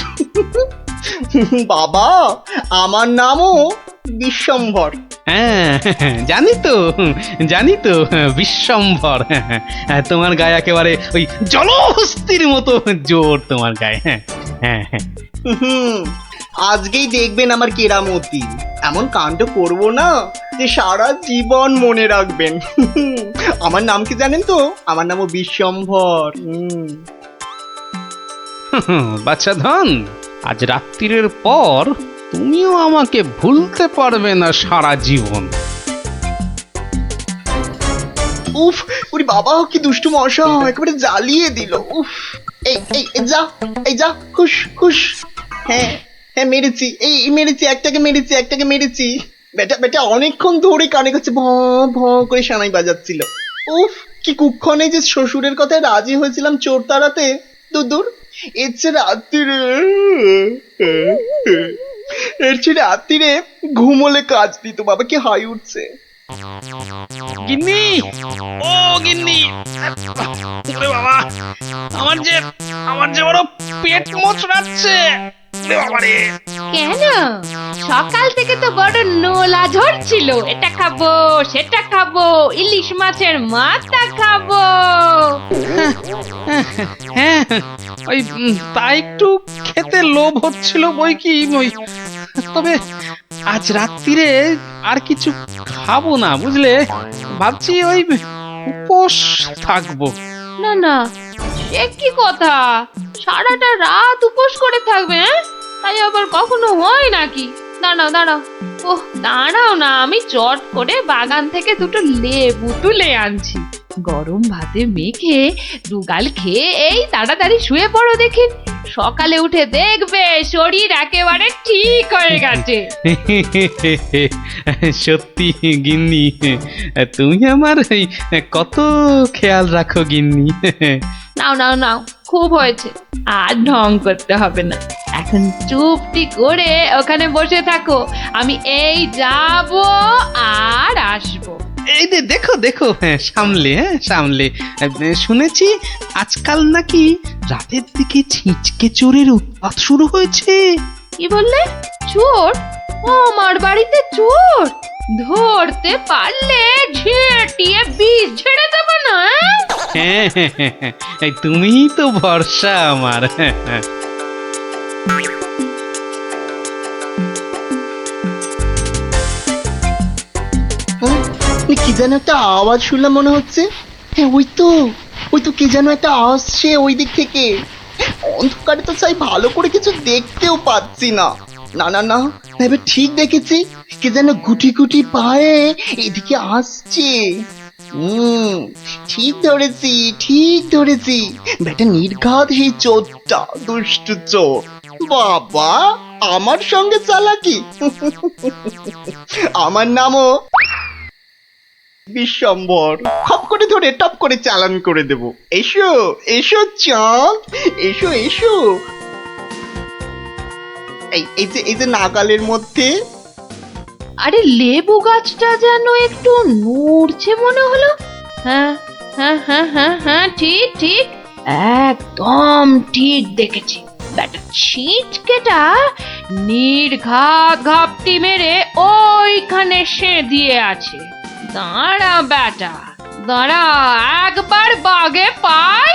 বাবা, আমার নামও বিশ্বম্ভর। হ্যাঁ, জানি তো বিশ্বম্ভর। তোমার গায়ে একেবারে ওই জলহস্তির মতো জোর তোমার গায়ে। হ্যাঁ, আজকেই দেখবেন আমার কেরামতি। এমন কাণ্ড করবো না যে সারা জীবন মনে রাখবেন। আমার নাম কি জানেন তো? আমার নামও বিশ্বম্ভর। বাচ্চা ধন, আজ রাত্রিরের পর তুমিও আমাকে ভুলতে পারবে না সারা জীবন। উফ, ওরে বাবা, কি দুষ্টু মশা, একেবারে জ্বালিয়ে দিল। উফ, এই যা, খুশ খুশ। হ্যাঁ হ্যাঁ, মেরেছি, মেরেছি, একটাকে মেরেছি। বেটা অনেকক্ষণ ধরে কানে কাছে ভ ভ করে সানাই বাজাচ্ছিল। উফ, কি কুক্ষণে যে শ্বশুরের কথায় রাজি হয়েছিলাম চোর তাড়াতে। দূর, এর চেয়ে রাত্রিরে ঘুমোলে কাজ দিত। বাবা, কি হাই উঠছে। গিন্নি, ও গিন্নি, ওরে বাবা, আমার যে বড় পেট মোচড়াচ্ছে। কেন সকাল থেকে তো বড় নোলা ঝরছিল, এটা খাবো সেটা খাবো, ইলিশ মাছের মাথা খাবো। হ্যাঁ ওই তা একটু খেতে লোভ হচ্ছিল বই কি ওই, তবে আজ রাত্রিরে আর কিছু খাবো না বুঝলে, ভাবছি ওই উপোস থাকবো। না না, সে কি কথা, সারাটা রাত উপোস করে থাকবে? তাই আবার কখনো হয় নাকি? দাঁড়াও দাঁড়াও, ওহ দাঁড়াও না, আমি চট করে বাগান থেকে দুটো লেবু তুলে আনছি, গরম ভাতে মেখে দুগাল খেয়ে এই তাড়াতাড়ি শুয়ে পড়ো দেখি, সকালে উঠে দেখবে শরীর একেবারে ঠিক হয়ে গেছে। সত্যি গিন্নি, তুমি আমার এই কত খেয়াল রাখো গিন্নি। নাও নাও নাও, খুব হয়েছে, আর ঢং করতে হবে না, এখন চুপটি করে ওখানে বসে থাকো, আমি এই যাব আর আসবো। এই যে দেখো দেখো, হ্যাঁ সামলে, হ্যাঁ সামলে। শুনেছি আজকাল নাকি রাতের দিকে ছিঁচকে চোরের উৎপাত শুরু হয়েছে। কি বললে? চোর? আমার বাড়িতে চোর? ধরতে পারলে ঝেঁটিয়ে বীজ ঝেড়ে দেবো না? হ্যাঁ হ্যাঁ হ্যাঁ, তুমিই তো ভরসা আমার। কি যেন একটা আওয়াজ শুনলাম মনে হচ্ছে। হ্যাঁ ওই তো কি যেন একটা আসছে ওই দিক থেকে। অন্ধকারে তো চাই ভালো করে কিছু দেখতেও পাচ্ছি না। না না না, এবার ঠিক দেখেছি, কে যেন গুটি গুটি পায়ে এদিকে আসছে। ঠিক ধরেছি, বেটা নির্ঘাত সেই চোরটা, দুষ্টু চোর। বাবা, আমার সঙ্গে চালাকি। আমার নামও বিশ্বম্বর, খপ করে ধরে টপ করে চালান করে দেব। এসো এসো চাঁদ, এসো এসো। এই যে নাগালের মধ্যে। আরে লেবু গাছটা যেন একটু নড়ছে মনে হলো। হ্যাঁ হ্যাঁ হ্যাঁ হ্যাঁ হ্যাঁ, ঠিক ঠিক, একদম ঠিক দেখেছি, ব্যাটা ছিটকেটা নির্ঘাত ঘাপটি মেরে ওইখানে সে দিয়ে আছে। দাঁড়া ব্যাটা, দাঁড়া, একবার বাগে পাই।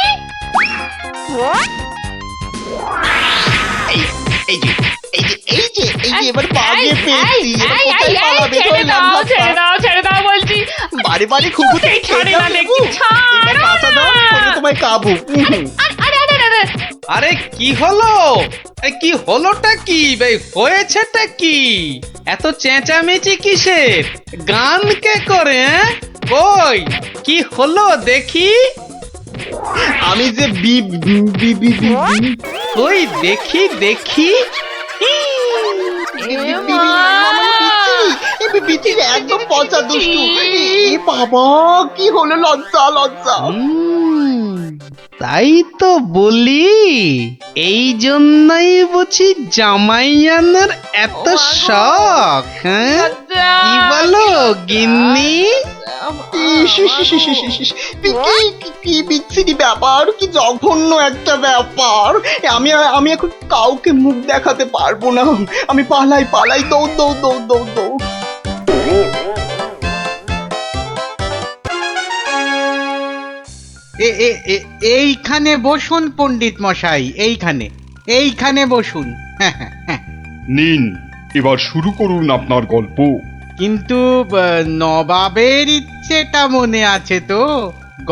এবার বাগে পেয়েছি। ছেড়ে দাও বলছি। বারে বারে খুকুতে ছাড়ে না দেখি, এবার বাঁচা দাও, আমি তোমায় কাবু। আরে কি হলো? কি হলোটা কি ভাই, হয়েছেটা কি? এত চেঁচামেচি কিসের? গান কে করে? কই কি হলো দেখি? আমি যে কই দেখি দেখি। একদম পচা দুষ্টু। এ বাবা, কি হলো? লজ্জা। তাই তো বলি, এই জন্যই বুঝি জামাইয়ানের এত শখ। হ্যাঁ কি বলো গিন্নি? কি বিচ্ছিরি ব্যাপার, কি জঘন্য একটা ব্যাপার। আমি এখন কাউকে মুখ দেখাতে পারবো না। আমি পালাই, দৌড়। এইখানে বসুন পণ্ডিত মশাই, এইখানে বসুন। নিন, এবার শুরু করুন আপনার গল্প। কিন্তু নবাবের ইচ্ছেটা মনে আছে তো?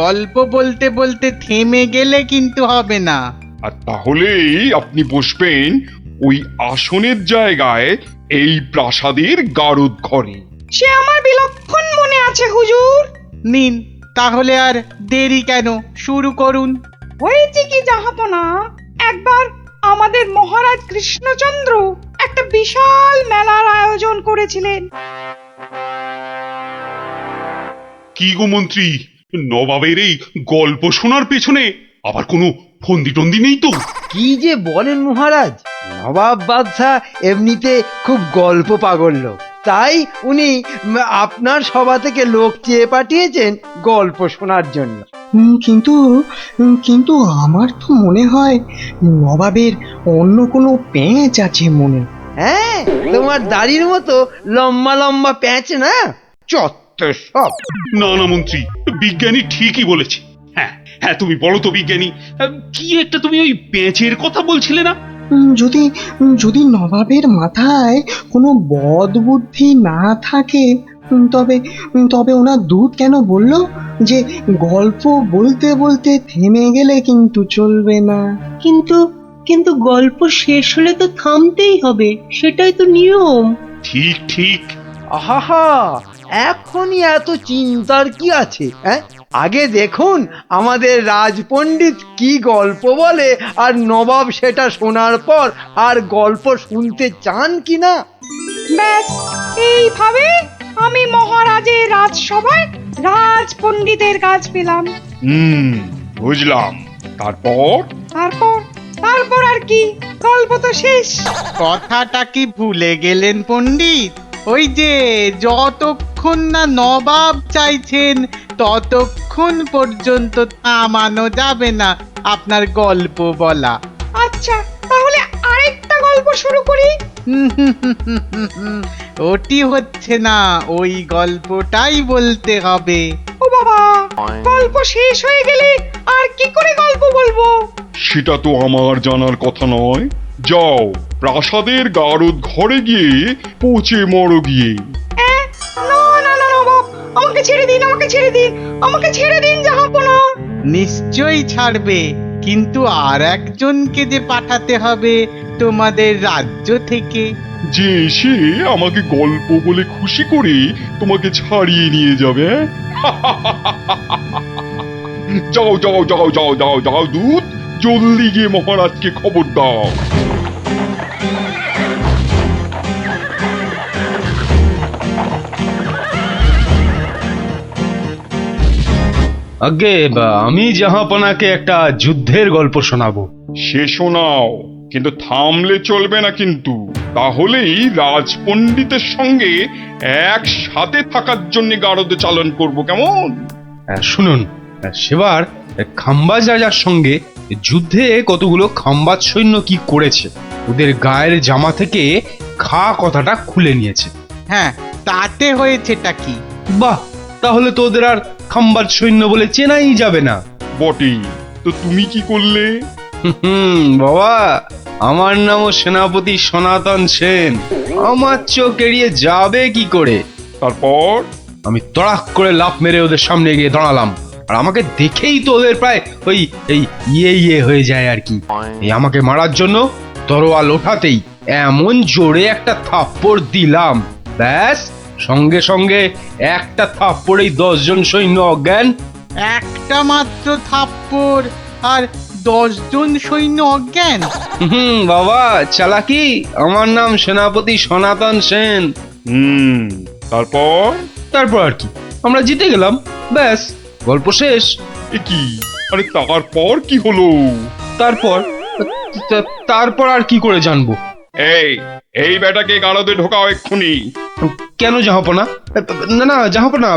গল্প বলতে বলতে থেমে গেলে কিন্তু হবে না। আর তাহলেই আপনি বসবেন ওই আসনের জায়গায়, এই প্রাসাদের গারদ ঘরে। সে আমার বিলক্ষণ মনে আছে হুজুর। নিন তাহলে আর দেরি কেন, শুরু করুন। হয়েছে কি জাহাপনা, একবার আমাদের মহারাজ কৃষ্ণচন্দ্র একটা বিশাল মেলার আয়োজন করেছিলেন। কি গো মন্ত্রী, নবাবের এই গল্প শোনার পেছনে আবার কোনো ফন্দি টন্দি নেই তো? কি যে বলেন মহারাজ, নবাব বাদশাহ এমনিতে খুব গল্প পাগল লোক, তাই উনি আপনার সভা থেকে লোক চেয়ে পাঠিয়েছেন গল্প শোনার জন্য। কিন্তু কিন্তু আমার তো মনে হয় নবাবের অন্য কোনো পেঁচ আছে মনে। হ্যাঁ, তোমার দাড়ির মতো লম্বা লম্বা প্যাঁচ না, চত্ব সব। না না মন্ত্রী, বিজ্ঞানী ঠিকই বলেছে। হ্যাঁ হ্যাঁ, তুমি বলো তো বিজ্ঞানী, কি একটা তুমি ওই পেঁচের কথা বলছিলে না? যদি যদি নবাবের মাথায় কোনো বদ বুদ্ধি না থাকে, তবে তবে ওনার দূত কেন বলল যে গল্প বলতে বলতে থেমে গেলে কিন্তু চলবে না? কিন্তু কিন্তু গল্প শেষ হলে তো থামতেই হবে, সেটাই তো নিয়ম। ঠিক ঠিক। আহা, এখনই এত চিন্তার কি আছে? হ্যাঁ, আগে দেখুন আমাদের রাজপণ্ডিত কি গল্প বলে, আর নবাব সেটা শোনার পর আর গল্প শুনতে চান কিনা। ব্যাস, এইভাবে আমি মহারাজের রাজসভায় রাজ পণ্ডিতের কাজ পেলাম। বুঝলাম। তারপর তারপর তারপর আর কি, গল্প তো শেষ। কথাটা কি ভুলে গেলেন পণ্ডিত? ওই যে যতক্ষণ না নবাব চাইছেন ততক্ষণ পর্যন্ত থামানো যাবে না আপনার গল্প বলা। আচ্ছা, তাহলে আরেকটা গল্প শুরু করি। ওটি হচ্ছে না, ওই গল্পটাই বলতে হবে। ও বাবা, গল্প শেষ হয়ে গেলে আর কি করে গল্প বলবো? সেটা তো আমার জানার কথা নয়। যাও, প্রাসাদের গারদ ঘরে গিয়ে পচে মরো গিয়ে। না না না নবাব, আমাকে ছেড়ে দিন, আমাকে ছেড়ে দিন, আমাকে ছেড়ে দিন জাহাপনা। নিশ্চয়ই ছাড়বে, কিন্তু আর একজনকে যে পাঠাতে হবে তোমাদের রাজ্য থেকে। যে এসে আমাকে গল্প বলে খুশি করে তোমাকে ছাড়িয়ে নিয়ে যাবে। যাও যাও যাও যাও যাও যাও দূত, জলদি গিয়ে মহারাজকে খবর দাও। আগে আমি জাহাপনাকে একটা যুদ্ধের গল্প শোনাবো। সে শোনাও, কিন্তু থামলে চলবে না কিন্তু, তাহলেই রাজপণ্ডিতের সঙ্গে একসাথে থাকার জন্য গারদ চালন করব, কেমন? শুনুন, সেবার খাম্বাজ রাজার সঙ্গে যুদ্ধে কতগুলো খাম্বাজ সৈন্য কি করেছে, ওদের গায়ের জামা থেকে খা কথাটা খুলে নিয়েছে। হ্যাঁ, তাতে হয়েছেটা কি? বাহ, তাহলে তো ওদের আর খাম্বাজ সৈন্য বলে চেনাই যাবে না। বটেই তো, তুমি কি করলে? বাবা, আমার নামও সেনাপতি সনাতন সেন, আমার চোখ এড়িয়ে যাবে কি করে? তারপর আমি তড়াক করে লাফ মেরে ওদের সামনে গিয়ে দাঁড়ালাম, আর আমাকে দেখেই তো ওদের প্রায় ওই এই ইয়ে হয়ে যায় আর কি। এই আমাকে মারার জন্য তরোয়াল ওঠাতেই এমন জোরে একটা থাপ্পড় দিলাম, ব্যাস সঙ্গে সঙ্গে একটা থাপ্পড়েই 10 জন সৈন্য অজ্ঞান। একটা মাত্র থাপ্পড় আর 10 জন সৈন্য অজ্ঞান? বাবা, চালাকি। আমার নাম সেনাপতি সনাতন সেন। তারপর তারপর আর কি, আমরা জিতে গেলাম, ব্যাস গল্প শেষ। এ কি? আরে তারপর কি হলো? তারপর আর কি করে জানবো? এই বেটাকে গারদে ঢোকাও এক্ষুনি। কেন জাহাপনা? না না জাহাপনা,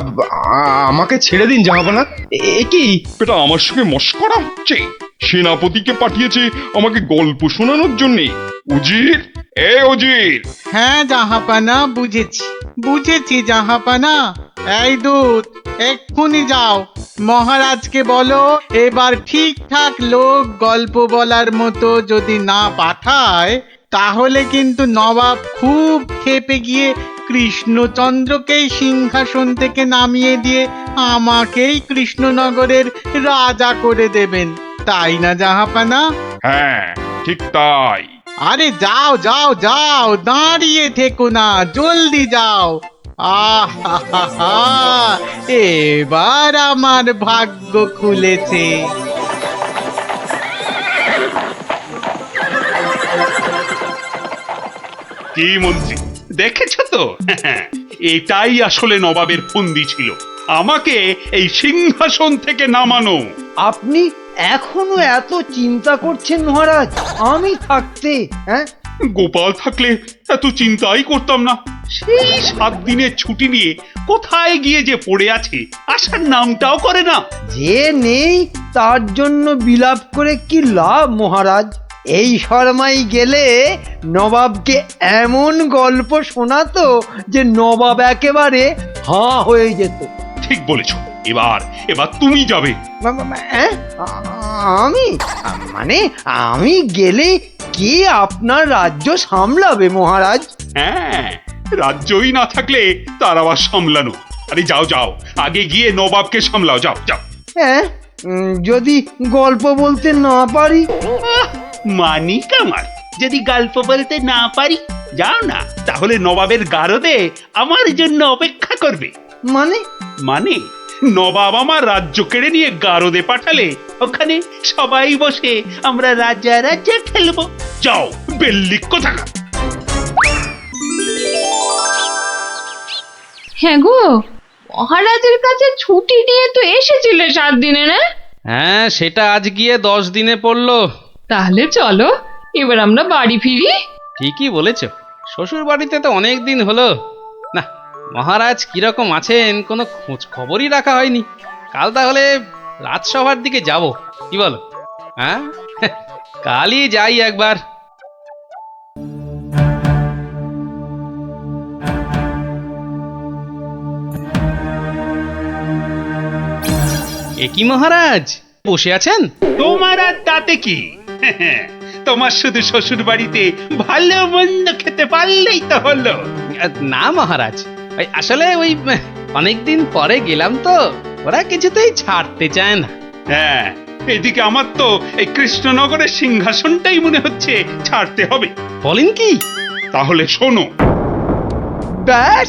আমাকে ছেড়ে দিন জাহাপনা। এ কি? বেটা আমার সঙ্গে মশকরা হচ্ছে? সেনাপতিকে পাঠিয়েছে আমাকে গল্প শোনানোর জন্যে। উজির, উজির। হ্যাঁ জাহাপানা, বুঝেছি জাহাপানা। এই দূত, এক্ষুনি যাও, মহারাজকে বলো এবার ঠিকঠাক লোক গল্প বলার মতো যদি না পাঠায় তাহলে কিন্তু নবাব খুব ক্ষেপে গিয়ে কৃষ্ণচন্দ্রকেই সিংহাসন থেকে নামিয়ে দিয়ে আমাকেই কৃষ্ণনগরের রাজা করে দেবেন, তাই না জাহাপানা? হ্যাঁ, ঠিক তাই। আরে যাও যাও যাও, দাঁড়িয়ে থেকো না, জলদি যাও। আহা, এবার আমার ভাগ্য খুলেছে। কি মন্ত্রী, দেখেছো তো? এটাই আসলে নবাবের ফন্দি ছিল, আমাকে এই সিংহাসন থেকে নামানো। আপনি এখনো এত চিন্তা করছেন মহারাজ, আমি থাকতে? হ্যাঁ, গোপাল থাকলে এত চিন্তাই করতাম না। সেই 7 দিনের ছুটি নিয়ে কোথায় গিয়ে যে পড়ে আছে, আসার নামটাও করে না। যে নেই তার জন্য বিলাপ করে কি লাভ মহারাজ? এই শর্মাই গেলে নবাবকে এমন গল্প শোনাতো যে নবাব একেবারে হাঁ হয়ে যেত। ঠিক বলেছ। এবার এবার তুমি যাবে। আমি মানে আমি গেলে কে আপনার রাজ্য সামলাবে মহারাজ? হ্যাঁ, রাজ্যই না থাকলে তার আবার সামলানো। আরে যাও যাও, আগে গিয়ে নবাবকে সামলাও, যাও যাও। হ্যাঁ, যদি গল্প বলতে না পারি? মানি কামাল, যদি গল্প বলতে না পারি, যাও না, তাহলে নবাবের গারদে আমার জন্য অপেক্ষা করবে। মানে? মানে নবাব আমার রাজ্য কেড়ে নিয়ে গারদে পাঠালে ওখানে সবাই বসে আমরা রাজা রাজা খেলবো। যাও, বেল্লিক কোথাকার। হ্যাঁ গো, মহারাজের কাছে ছুটি নিয়ে তো এসেছিলে 7 দিনে, না? হ্যাঁ, সেটা আজ গিয়ে 10 দিনে পড়লো। তাহলে চলো এবার আমরা বাড়ি ফিরি। ঠিকই বলেছ, শ্বশুর বাড়িতে তো অনেক দিন হলো না। মহারাজ কিরকম আছেন কোনো খোঁজ খবরই রাখা হয়নি। কাল তাহলে রাজসভার দিকে যাব, কি বলো? হ্যাঁ, কালই যাই একবার। এ কি মহারাজ, বসে আছেন? তোমার আর তাতে কি? তোমার শুধু শ্বশুর বাড়িতে ভালো মন্দ খেতে পারলেই তো হলো। না মহারাজ, আসলে ওই অনেকদিন পরে গেলাম তো, ওরা কিছুতেই ছাড়তে চায় না। হ্যাঁ, এদিকে আমার তো এই কৃষ্ণনগরের সিংহাসনটাই মনে হচ্ছে ছাড়তে হবে। বলেন কি? তাহলে শোনো। ব্যাস,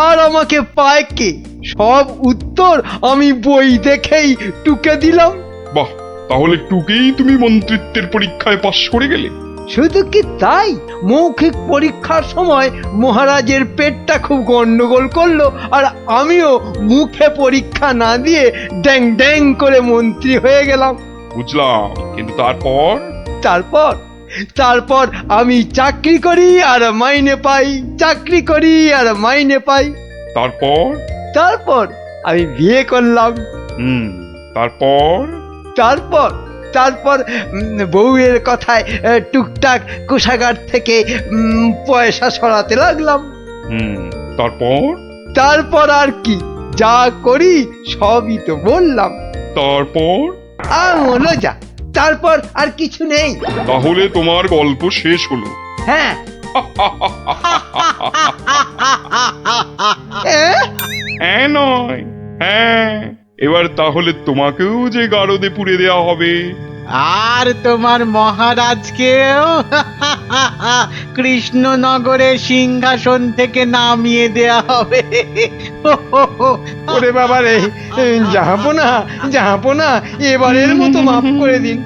আর আমাকে পায় কে? সব উত্তর আমি বই দেখেই টুকে দিলাম। বাহ, তাহলে টুকেই তুমি মন্ত্রিত্বের পরীক্ষায় পাশ করে গেলে? শুধু কি তাই, মৌখিক পরীক্ষার সময় মহারাজের পেটটা খুব গন্ডগোল করলো, আর আমিও মুখে পরীক্ষা না দিয়ে ড্যাং ড্যাং করে মন্ত্রী হয়ে গেলাম। বুঝলাম, কিন্তু তারপর? তারপর আমি চাকরি করি আর মাইনে পাই, চাকরি করি আর মাইনে পাই। তারপর আমি বিয়ে করলাম। তারপর বউয়ের কথায় টুকটাক কোষাগার থেকে পয়সা সরাতে লাগলাম। তারপর আর কি, যা করি সবই তো বললাম। হলো যা, তারপর আর কিছু নেই। তাহলে তোমার গল্প শেষ হলো? হ্যাঁ। নয়, হ্যাঁ। এবার তাহলে তোমাকেও যে গারদে পুরে দেওয়া হবে, আর তোমার মহারাজকেও কৃষ্ণনগরের সিংহাসন থেকে নামিয়ে দেয়া হবে। ওরে বাবা রে, জাহাপনা, এবারের মতো মাফ করে দিন।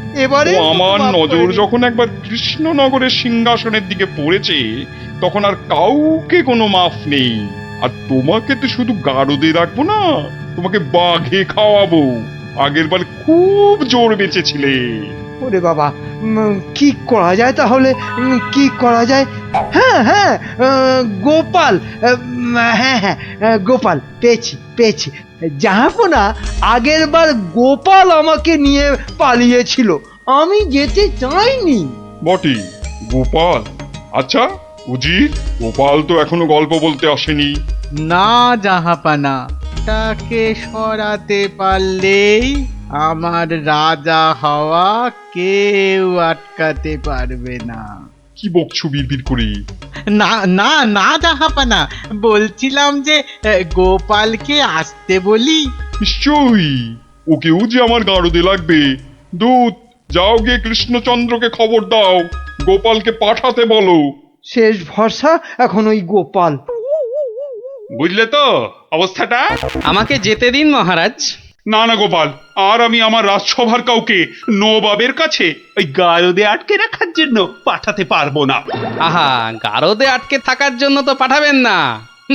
আমার নজর যখন একবার কৃষ্ণনগরের সিংহাসনের দিকে পড়েছে, তখন আর কাউকে কোনো মাফ নেই। আর তোমাকে তো শুধু গারদে রাখবো না, তোমাকে বাঘে খাওয়াবো। আগের বার খুব জোর বেঁচেছিলে। ওরে বাবা, কি করা যায় তাহলে? কি করা যায়? হ্যাঁ, গোপাল। হ্যাঁ, গোপাল পেয়েছি। জাহাপনা, আগের বার গোপাল আমাকে নিয়ে পালিয়েছিল, আমি যেতে চাইনি। বটে, গোপাল? আচ্ছা উজির, গোপাল তো এখনো গল্প বলতে আসেনি। না জাহাপানা, তাকে সরাতে পারলেই আমার রাজা হওয়া কেউ আটকাতে পারবে না। কি বকছো বিড়বিড় করে? না জাহাপানা, বলছিলাম যে গোপালকে আসতে বলি। নিশ্চয়ই, ওকেও যে আমার গারদে লাগবে। দূত, যাও গিয়ে কৃষ্ণচন্দ্রকে খবর দাও, গোপালকে পাঠাতে বলো। শেষ ভরসা এখন ওই গোপাল। বুঝলে তো অবস্থাটা? আমাকে যেতে দিন মহারাজ। না গোপাল, আর আমি আমার রাজসভার কাউকে নবাবের কাছে ওই গারদে আটকে রাখার জন্য পাঠাতে পারবো না। আহা, গারদে আটকে থাকার জন্য তো পাঠাবেন না,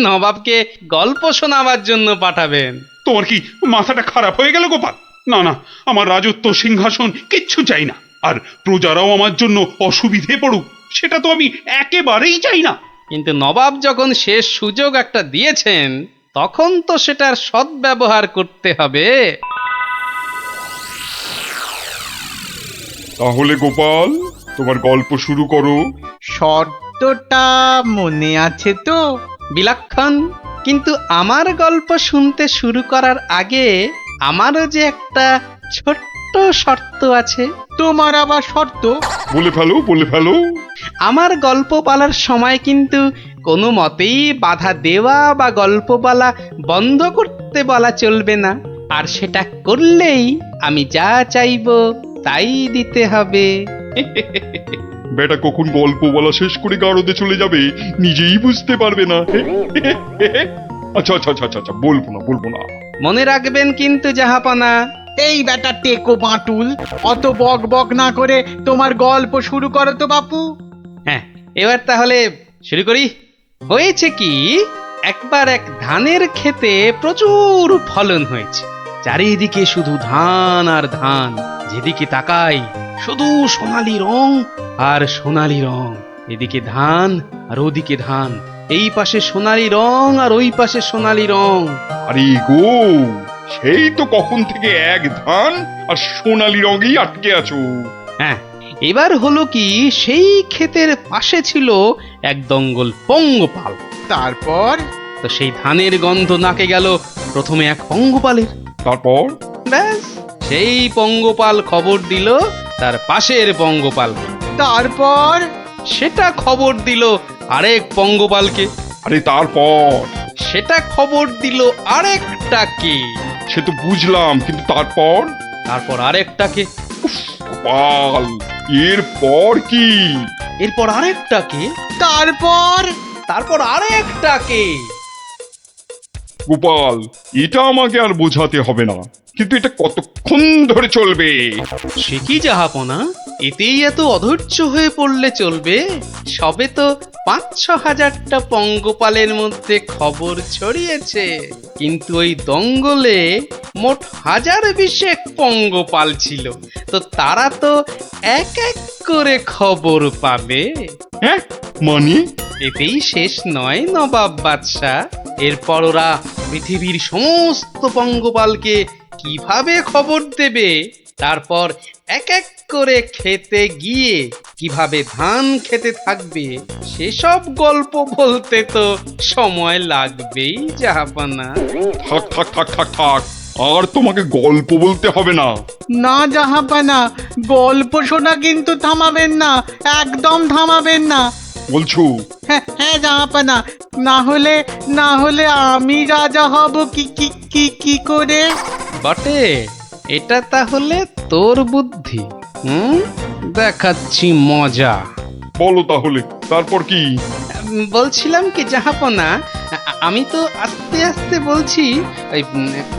নবাবকে গল্প শোনাবার জন্য পাঠাবেন। তোমার কি মাথাটা খারাপ হয়ে গেল গোপাল? না, আমার রাজত্ব সিংহাসন কিচ্ছু চাই না। আর প্রজারাও আমার জন্য অসুবিধে পড়ুক, সেটা তো আমি একেবারেই চাই না। কিন্তু নবাব যখন শেষ সুযোগ একটা দিয়েছেন তখন তো সেটার সদ্ব্যবহার করতে হবে। তাহলে গোপাল, তোমার গল্প শুরু করো। শর্তটা মনে আছে তো? বিলক্ষণ। কিন্তু আমার গল্প শুনতে শুরু করার আগে আমারও যে একটা ছোট্ট শর্ত আছে। তোমার আবার শর্ত? বলে ফেলো, বলে ফেলো। আমার গল্প বলার সময় কিন্তু কোনো মতেই বাধা দেওয়া বা গল্প বলা বন্ধ করতে বলা চলবে না। আর সেটা করলেই আমি যা চাইবো তাই দিতে হবে। বেটা কখন গল্প বলা শেষ করে গারদে চলে যাবে নিজেই বুঝতে পারবে না। আচ্ছা আচ্ছা আচ্ছা আচ্ছা, বলবো না, বলবো না। মনে রাখবেন কিন্তু জাহাপনা। এই বেটা টেকো বাঁটুল, অত বক বক না করে তোমার গল্প শুরু করো তো বাপু। হ্যাঁ, এবার তাহলে শুরু করি। হয়েছে কি, একবার এক ধানের ক্ষেতে প্রচুর ফলন হয়েছে। চারিদিকে শুধু ধান আর ধান, যেদিকে তাকাই শুধু সোনালী রং আর সোনালী রং। এদিকে ধান আর ওদিকে ধান, এই পাশে সোনালী রং আর ওই পাশে সোনালী রং। আরে গো, সেই তো কখন থেকে এক ধান আর সোনালী রঙেই আটকে আছো। হ্যাঁ, এবার হলো কি, সেই ক্ষেতের পাশে ছিল এক দঙ্গল পঙ্গপাল। তারপর? তো সেই ধানের গন্ধ নাকে গেল প্রথমে এক পঙ্গপালের। তারপর? ব্যাস, সেই পঙ্গপাল খবর দিল তার পাশের পঙ্গপাল। তারপর? সেটা খবর দিল আরেক পঙ্গপালকে। আরে তারপর? সেটা খবর দিল আরেকটাকে। সে তো বুঝলাম, কিন্তু তারপর? তারপর আরেকটাকে। গোপাল, এরপর কি? এরপর আরেকটাকে। তারপর? তারপর আরেকটাকে। গোপাল, এটা আমাকে আর বোঝাতে হবে না, কিন্তু এটা কতক্ষণ ধরে চলবে? সে কি জাহাপনা, এতেই এত অধৈর্য হয়ে পড়লে চলবে? সবে তো ৫-৬ হাজারটা পঙ্গপালের মধ্যে খবর ছড়িয়েছে, কিন্তু ওই দঙ্গলে মোট ১০২০ পঙ্গপাল ছিল। তো তারা তো এক এক করে খবর পাবে। হ্যাঁ, মানে? এতেই শেষ নয় নবাব বাদশাহ। এরপর ওরা পৃথিবীর সমস্ত পঙ্গপালকে কিভাবে খবর দেবে, তারপর এক এক করে খেতে গিয়ে কিভাবে ধান খেতে থাকবে, সেসব গল্প বলতে তো সময় লাগবেই জাহাপনা। থাক থাক থাক থাক থাক, আর তোমাকে গল্প বলতে হবে না। না জাহাপানা, গল্প শোনা কিন্তু থামাবেন না, একদম থামাবেন না। বলছো? হ্যাঁ হ্যাঁ জাহাপানা, না হলে আমি রাজা হব কি কি কি কি করে? বটে, এটা তাহলে তোর বুদ্ধি। দেখাচ্ছি মজা। বলো তাহলে, তারপর কি? বলছিলাম কি জাহাপনা, আমি তো আস্তে আস্তে বলছি। ওই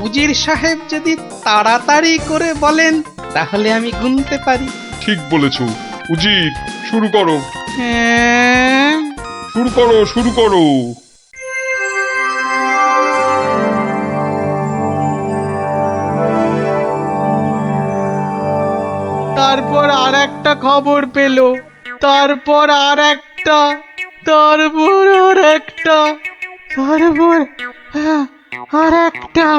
উজির সাহেব যদি তাড়াতাড়ি করে বলেন তাহলে আমি গুনতে পারি। ঠিক বলেছো। উজির, শুরু করো। হ্যাঁ, শুরু করো, শুরু করো। তারপর আর একটা খবর পেলো, তারপর আর একটা, তারপর আর একটা, তারপর আর একটা,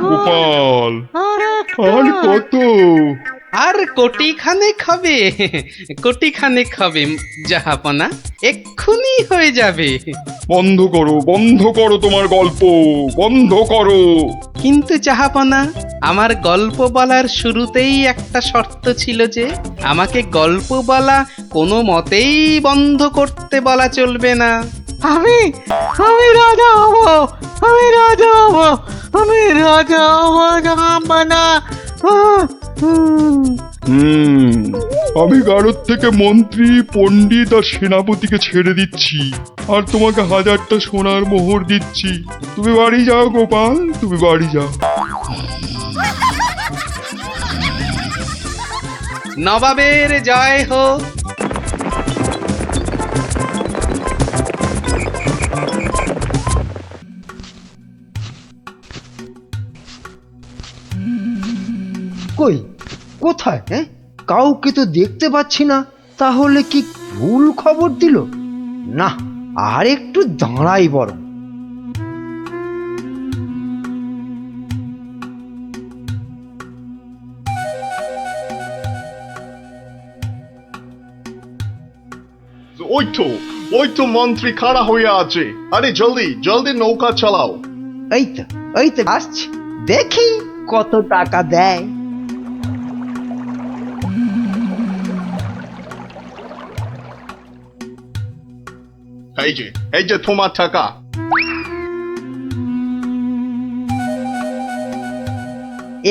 গোপাল, আর আর কত? আর কোটি খানেক হবে, কোটি খানেক হবে জাহাপনা, এক্ষুনি হয়ে যাবে। বন্ধ করো, বন্ধ করো তোমার গল্প, বন্ধ করো। কিন্তু জাহাপনা, আমার গল্প বলার শুরুতেই একটা শর্ত ছিল যে আমাকে গল্প বলা কোনো মতেই বন্ধ করতে বলা চলবে না। আমি রাজা হব, আমি রাজা হব, আমি রাজা হব জাহাপানা। আমি গারদ থেকে মন্ত্রী, পণ্ডিত আর সেনাপতিকে ছেড়ে দিচ্ছি, আর তোমাকে ১০০০টা সোনার মোহর দিচ্ছি। তুমি বাড়ি যাও গোপাল, তুমি বাড়ি যাও। নবাবের জয় হোক। কই, কোথায়? হ্যাঁ, কাউকে তো দেখতে পাচ্ছি না। তাহলে কি ভুল খবর দিল? না, আর একটু দাঁড়াই বরং। ওই তো মন্ত্রী খাড়া হয়ে আছে। আরে জলদি জলদি নৌকা চালাও। এই তো আসছে, দেখি কত টাকা দেয়। এই যে তোমার টাকা।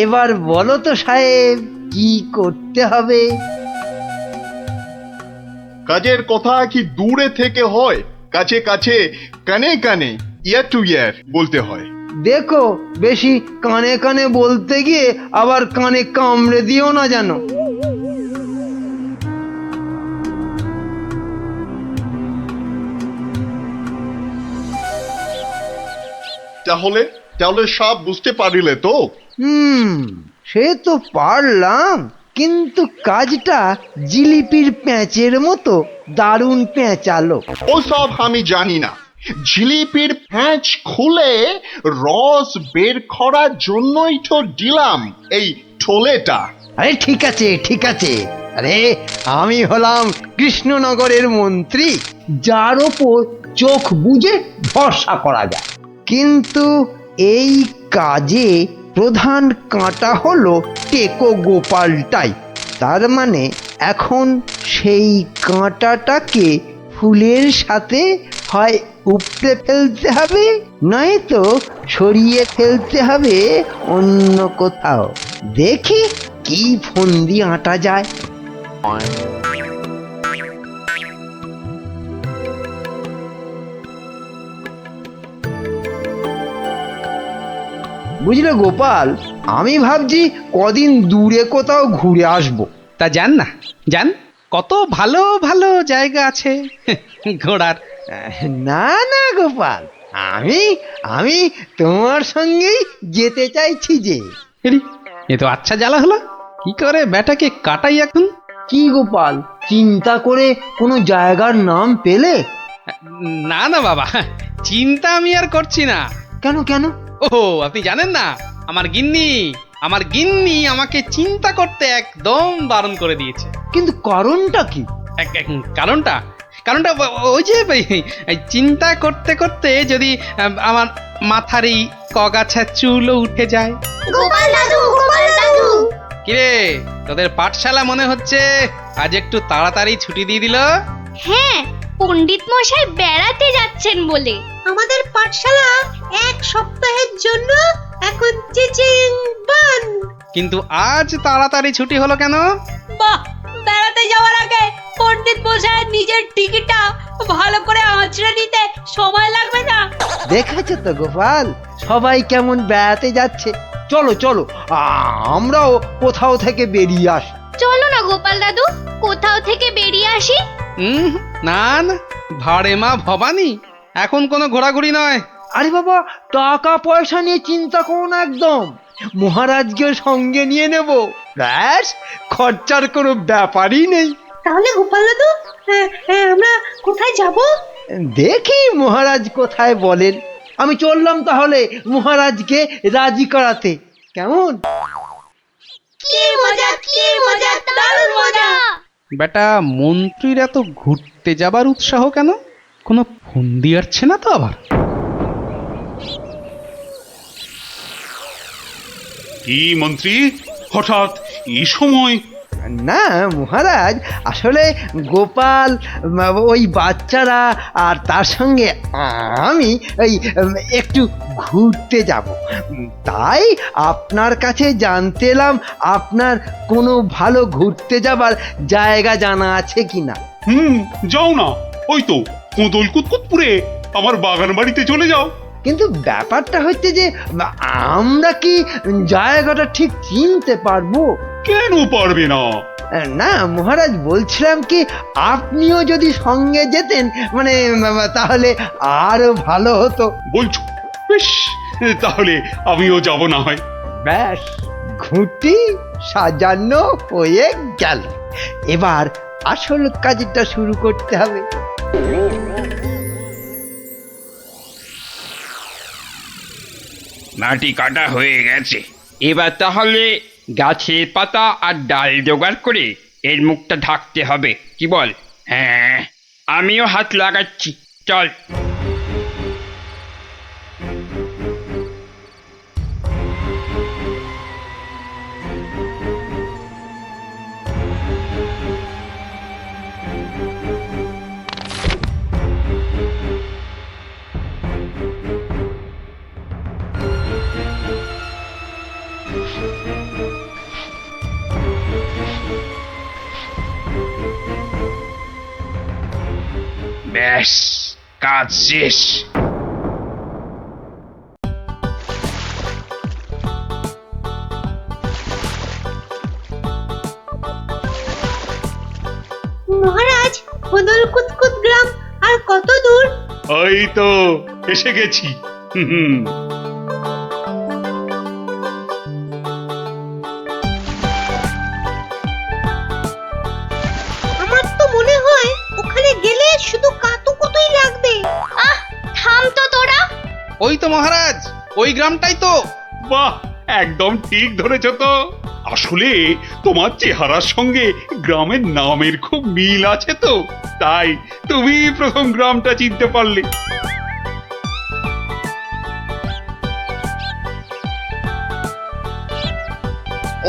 এবার বলো তো সাহেব, কি করতে হবে? কাজের কথা কি দূরে থেকে হয়, কাছে কাছে, কানে কানে, ইয়ার টু ইয়ার বলতে হয়। দেখো, বেশি কানে কানে বলতে গিয়ে আবার কানে কামড়ে দিও না জানো। তাহলে তাহলে সব বুঝতে পারিলে তো? সে তো পারলাম, কিন্তু কাজটা জিলিপির প্যাঁচের মতো দারুণ পেঁচালো। ও সব আমি জানি না। জিলিপির প্যাঁচ খুলে রস বের করার জন্যই তো দিলাম এই ঠোলেটা। আরে ঠিক আছে ঠিক আছে, আরে আমি হলাম কৃষ্ণনগরের মন্ত্রী, যার ওপর চোখ বুজে ভরসা করা যায়। কিন্তু এই কাজে প্রধান কাঁটা হলো টেকো গোপালটাই। তার মানে এখন সেই কাঁটাটাকে ফুলের সাথে হয় উপড়ে ফেলতে হবে, নয়তো সরিয়ে ফেলতে হবে অন্য কোথাও। দেখি কি ফন্দি আঁটা যায়। বুঝলে গোপাল, আমি ভাবছি কদিন দূরে কোথাও ঘুরে আসবো। তা যান না, যান, কত ভালো ভালো জায়গা আছে ঘোরার। না না গোপাল, আমি আমি তোমার সঙ্গেই যেতে চাইছি যে। এ তো আচ্ছা জ্বালা হলো, কি করে ব্যাটাকে কাটাই এখন। কি গোপাল, চিন্তা করে কোনো জায়গার নাম পেলে? না না বাবা, চিন্তা আমি আর করছি না। কেন কেন? ও আপনি জানেন না, আমার গিন্নি আমাকে চিন্তা করতে একদম বারণ করে দিয়েছে। কিন্তু কারণটা কি? কারণটা ওই যে চিন্তা করতে করতে যদি আমার মাথার এই কগাছা চুলও উঠে যায়। গোপাল দাদু কিরে, তোদের পাঠশালা মনে হচ্ছে আজ একটু তাড়াতাড়ি ছুটি দিয়ে দিল। হ্যাঁ, পণ্ডিত মশাই বেড়াতে যাচ্ছেন বলে। আমাদের পাঠশালা এক সপ্তাহের জন্য এখন চিচিং বন্ধ। কিন্তু আজ তাড়াতাড়ি ছুটি হলো কেন? বাহ, বেড়াতে যাওয়ার আগে পণ্ডিত মশাই নিজের টিকিটটা ভালো করে আঁচড়ে নিতে সময় লাগবে না? দেখেছো তো গোপাল, সবাই কেমন বেড়াতে যাচ্ছে। চলো চলো, আমরাও কোথাও থেকে বেরিয়ে আসি। চলো না গোপাল দাদু, কোথাও থেকে বেরিয়ে আসি। না না, ভাড়ে মা ভবানী, এখন কোনো ঘোরাঘুরি নয়। আরে বাবা, টাকা পয়সা নিয়ে চিন্তা করো না একদম। মহারাজকে সঙ্গে নিয়ে নেব, ব্যাস, খরচার কোনো ব্যাপারই নেই। তাহলে গোপাল দাদু, আমরা কোথায় যাব? দেখি মহারাজ কোথায় বলেন। আমি চললাম তাহলে মহারাজকে রাজি করাতে। কেমন? কি মজা, দারুণ মজা। বেটা, মন্ত্রীর এত ঘুরতে যাবার উৎসাহ কেন? কোনো ফন্দি আসছে না তো আবার? কি মন্ত্রী, হঠাৎ এই সময়? না মহারাজ, আসলে গোপাল, ওই বাচ্চারা আর তার সঙ্গে আমি ওই একটু ঘুরতে যাব, তাই আপনার কাছে জানতে এলাম আপনার কোনো ভালো ঘুরতে যাবার জায়গা জানা আছে কিনা। যাও না, ওই তো কোদল কুতকুতপুরে আমার বাগান বাড়িতে চলে যাও। কিন্তু ব্যাপারটা হচ্ছে যে আমরা কি জায়গাটা ঠিক চিনতে পারবো? কেন পারবে না? না মহারাজ, বলছিলাম কি আপনিও যদি সঙ্গে যেতেন, মানে তাহলে আরো ভালো হতো। বলছো? বেশ, তাহলে আমিও যাব না হয়। ব্যাস, ঘুঁটি সাজানো হয়ে গেল। এবার আসল কাজটা শুরু করতে হবে। মাটি কাটা হয়ে গেছে, এবার তাহলে গাছের পাতা আর ডাল জোগাড় করে এর মুখটা ঢাকতে হবে, কি বল? হ্যাঁ, আমিও হাত লাগাচ্ছি, চল। ব্যাস, কাজ শেষ। মহারাজ, খোদল কুতকুত গ্রাম আর কত দূর? ওই তো এসে গেছি। হুম। আমার তো মনে হয় ওখানে গেলে শুধু কাতুকুতুই লাগবে। আহ, থাম তো তোরা। ওই তো মহারাজ, ওই গ্রামটাই তো। বাহ, একদম ঠিক ধরেছ তো। আসলে তোমার চেহারার সঙ্গে গ্রামের নামের খুব মিল আছে তো, তাই তুমি প্রথম গ্রামটা চিনতে পারলে।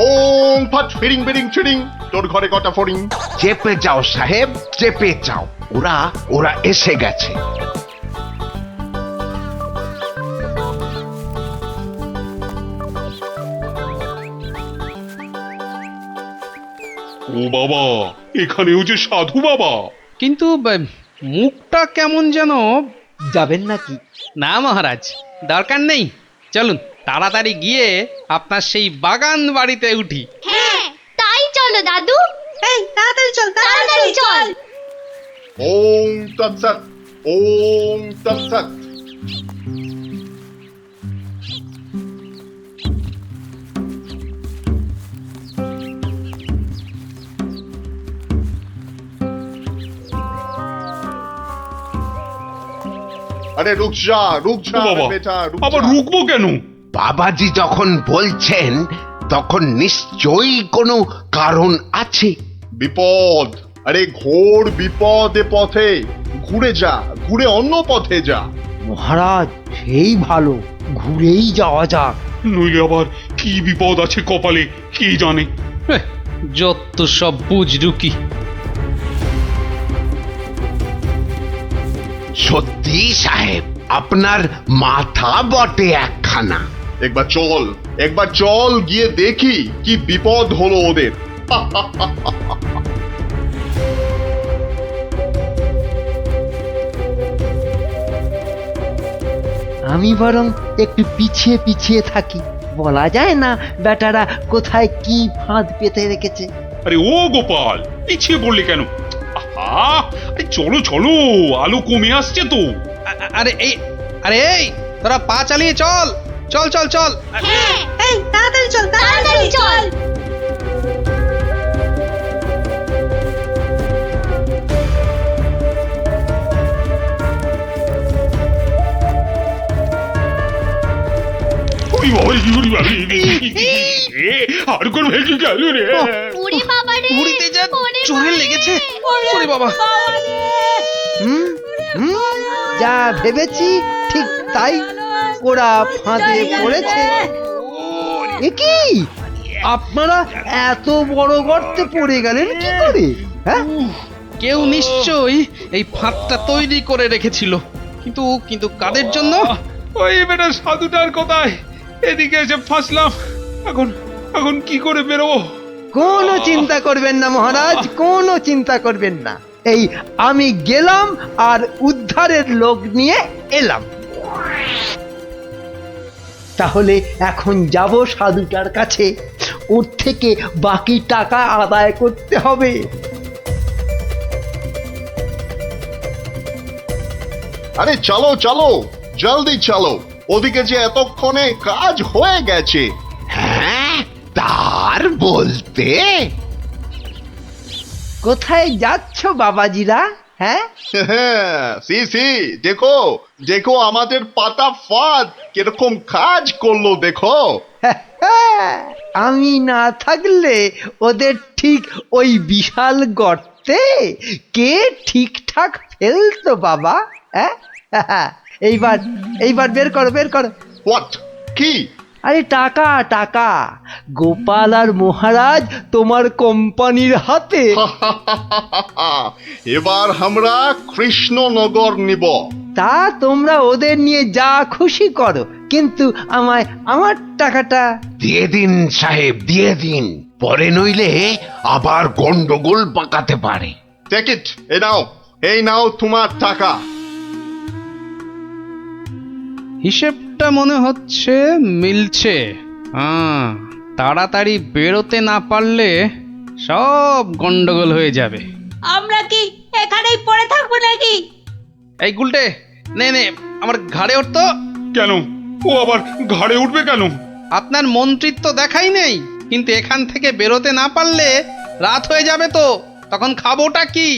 ওম ফট ফিরিং বিরিং চিরিং, তোর ঘরে কটা ফড়িং? চেপে যাও সাহেব, চেপে যাও, ওরা ওরা এসে গেছে। ও বাবা, এখানেও যে সাধু বাবা। কিন্তু মুখটা কেমন যেন। যাবেন নাকি? না মহারাজ, দরকার নেই, চলুন তাড়াতাড়ি গিয়ে আপনার সেই বাগান বাড়িতে উঠি। হ্যাঁ, তাই চলো দাদু। এই তাড়াতাড়ি চল, তাড়াতাড়ি চল। ওম তৎসৎ, ওম তৎসৎ। আরে রুক যা বাবা, বেটা, আবার রুকবো কেন? বাবাজি যখন বলছেন তখন নিশ্চয়ই কোনো কারণ আছে। বিপদ, আরে ঘোর বিপদ এ পথে। ঘুরে যা, ঘুরে অন্য পথে যা। মহারাজ, সেই ভালো, ঘুরেই যাওয়া যাক। নইলে আবার কি বিপদ আছে কপালে, কি জানে। যত সব বুঝরুকি। সত্যি সাহেব, আপনার মাথা বটে একখানা। একবার চল গিয়ে দেখি কি বিপদ হলো ওদের। আমি বরং একটু পিছিয়ে পিছিয়ে থাকি, বলা যায় না বেটারা কোথায় কি ফাঁদ পেতে রেখেছে। আরে ও গোপাল, পিছিয়ে পড়লে কেন? আহা, আরে চলো চলো, আলো কমে আসছে তো। আরে এই তোরা পা চালিয়ে চল, চল চল চল। হ্যাঁ, এই তাড়াতাড়ি চল, তাড়াতাড়ি চল। আর কোন ভেঙে গেল রে। ওরে বাবা রে, উড়িতে যা চোরে লেগেছে। ওরে বাবা। যা ভেবেছি ঠিক তাই, ওরা ফাঁদে পড়েছে। এ কি, আপনারা এত বড় গর্তে পড়ে গেলেন কি করে? হ্যাঁ, কেউ নিশ্চয়ই এই ফাঁদটা তৈরি করে রেখেছিল, কিন্তু কাদের জন্য? ওই বেটা সাধুটার কোথায়? এদিকে এসে ফাঁসলাম, এখন কি করে বেরোবো? কোনো চিন্তা করবেন না মহারাজ, কোনো চিন্তা করবেন না। এই আমি গেলাম আর উদ্ধারের লোক নিয়ে এলাম। তাহলে এখন যাব সাধুটার কাছে, ওর থেকে বাকি টাকা আদায় করতে হবে। আরে চলো চলো, জলদি চলো, ওদিকে যে এতক্ষণে কাজ হয়ে গেছে। হ্যাঁ, তার বলতে কোথায় যাচ্ছ বাবাজিরা? হ্যাঁ সি সি, দেখো দেখো আমাদের পাতা ফাঁদ কিরকম কাজ করলো দেখো। আমি না থাকলে ওদের ঠিক ওই বিশাল গর্তে কে ঠিকঠাক ফেলতো বাবা? হ্যাঁ এইবার এইবার বের করো বের করো। হোয়াট? কি? আরে টাকা টাকা, গোপাল আর মহারাজ তোমার কোম্পানির হাতে। এবার আমরা কৃষ্ণনগর নিব। তা তোমরা ওদের নিয়ে যা খুশি করো, কিন্তু আমায় আমার টাকাটা দিয়ে দিন সাহেব, দিয়ে দিন, পরে নইলে আবার গন্ডগোল পাকাতে পারে। টেক ইট, এই নাও তোমার টাকা। হিসেবটা মনে হচ্ছে মিলছে। হ্যাঁ, তাড়াতাড়ি বেরোতে না পারলে সব গন্ডগোল হয়ে যাবে। আমরা কি এখানেই পড়ে থাকবো নাকি? এই গুলটে, নে নে আমার ঘাড়ে উঠতো। কেন? ও আবার ঘাড়ে উঠবে কেন? আপনার মন্ত্রিত্ব দেখাই নেই, কিন্তু এখান থেকে বেরোতে না পারলে রাত হয়ে যাবে তো, তখন খাবোটা কি?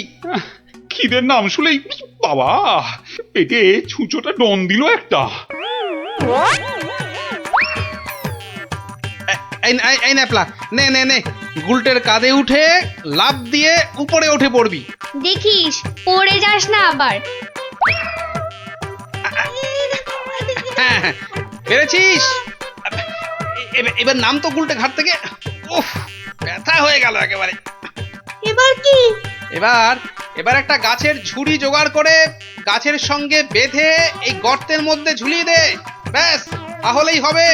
খিদের নাম শুলেই বাবা পেটে ছুঁচোটা ডন দিল একটা। এই ন্যাপলা, নে নে নে, গুলটের কাঁধে উঠে লাফ দিয়ে উপরে উঠে পড়বি। দেখিস পড়ে যাস না আবার। হ্যাঁ, পেরেছিস? এবার নাম তো গুলটে ঘাট থেকে। উফ, ব্যথা হয়ে গেল একেবারে। এবার কি? এবার একটা গাছের ঝুড়ি জোগাড় করে গাছের সঙ্গে বেঁধে এই গর্তের মধ্যে ঝুলিয়ে দে, ব্যাস তাহলেই হবে।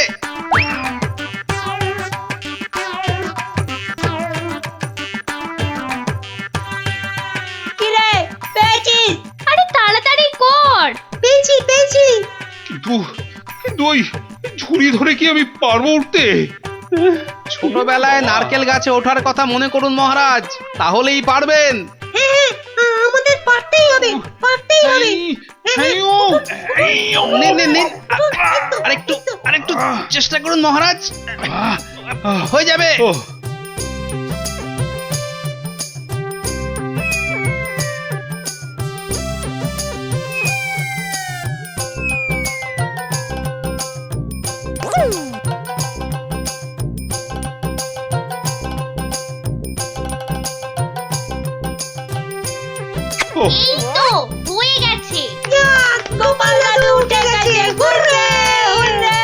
কিরে, পেয়েছিস? আরে তাড়াতাড়ি কর। পেয়েছি পেয়েছি। কিন্তু ওই ঝুড়ি ধরে কি আমি পারবো উঠতে? ছোটবেলায় নারকেল গাছে ওঠার কথা মনে করুন মহারাজ, তাহলেই পারবেন। আমাদের পারতেই হবে, পারতেই হবে। আরেকটু চেষ্টা করুন মহারাজ, হয়ে যাবে। এই তো হয়ে গেছে। গোপাল দাদু উঠে গেছে। Hurray hurray.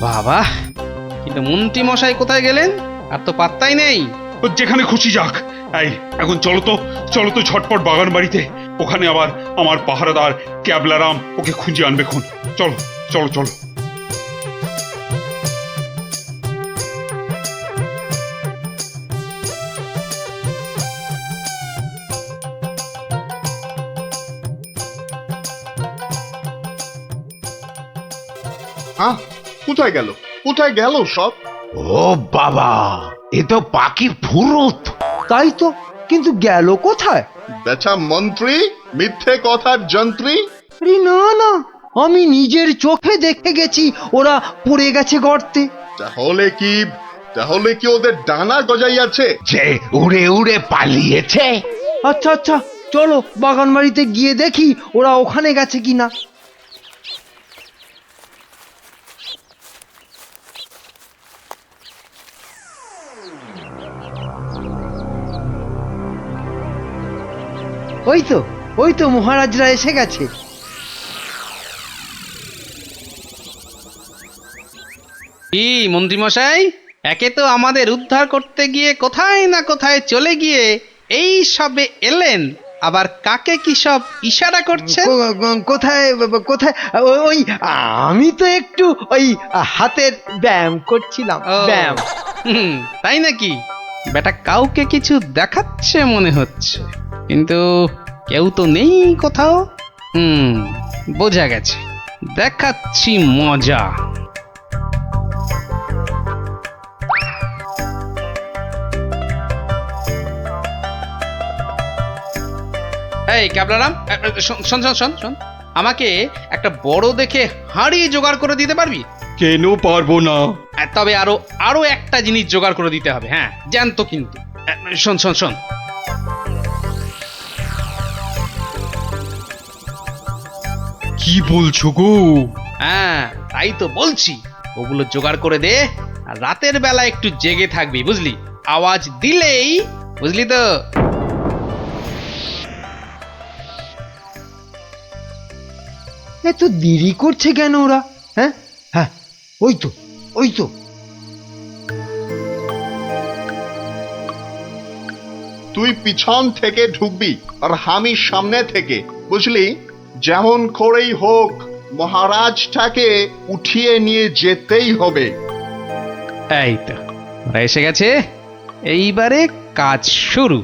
বাবা, কিন্তু মন্ত্রী মশাই কোথায় গেলেন? আর তো পাত্তাই নেই। ও যেখানে খুশি যাক। এই এখন চলো তো ঝটপট বাগান বাড়িতে, ওখানে আবার আমার পাহারাদার ক্যাবলারাম ওকে খুঁজে আনবে খুন। চলো চলো চলো। হ্যাঁ, কোথায় গেল কোথায় গেল সব? ও বাবা, এ তো পাখির ফুরুত। তাই তো, কিন্তু গেল কোথায়? বেটা মন্ত্রী, মিথ্যে কথার যন্ত্রী। আরে না না, আমি নিজের চোখে দেখে গেছি ওরা পড়ে গেছে গর্তে। তাহলে কি ওদের ডানা গজাইয়াছে? যে উড়ে উড়ে পালিয়েছে। আচ্ছা আচ্ছা, চলো বাগান বাড়িতে গিয়ে দেখি ওরা ওখানে গেছে কিনা। ওই তো মহারাজরা এসে গেছে। কি মন্ত্রী মশাই, একে তো আমাদের উদ্ধার করতে গিয়ে কোথায় না কোথায় চলে গিয়ে এই সবে এলেন, আবার কাকে কি সব ইশারা করছেন? কোথায় কোথায়? ওই আমি তো একটু ওই হাতের ব্যায়াম করছিলাম। ব্যায়াম। তাই নাকি? বেটা কাউকে কিছু দেখাচ্ছে মনে হচ্ছে, কিন্তু কেউ তো নেই কোথাও। বোঝা গেছে, দেখাচ্ছি মজা। এই ক্যাবলারাম, শোন শোন শোন শোন, আমাকে একটা বড় দেখে হাঁড়ি জোগাড় করে দিতে পারবি? কেন পারবো না? তবে আরো একটা জিনিস জোগাড় করে দিতে হবে। হ্যাঁ, জ্যান্ত কিন্তু। শোন শোন শোন, কি বলছো গো? হ্যাঁ তাই তো বলছি, ওগুলো জোগাড় করে দে, আর রাতের বেলা একটু জেগে থাকবি বুঝলি, আওয়াজ দিলেই, বুঝলি তো। এত দেরি করছে কেন ওরা? হ্যাঁ হ্যাঁ, ওই তো ওই তো। তুই পিছন থেকে ঢুকবি আর আমি সামনে থেকে, বুঝলি? যেমন করেই হোক মহারাজটাকে উঠিয়ে নিয়ে যেতেই হবে। এই তো ওরা এসে গেছে, এইবারে কাজ শুরু।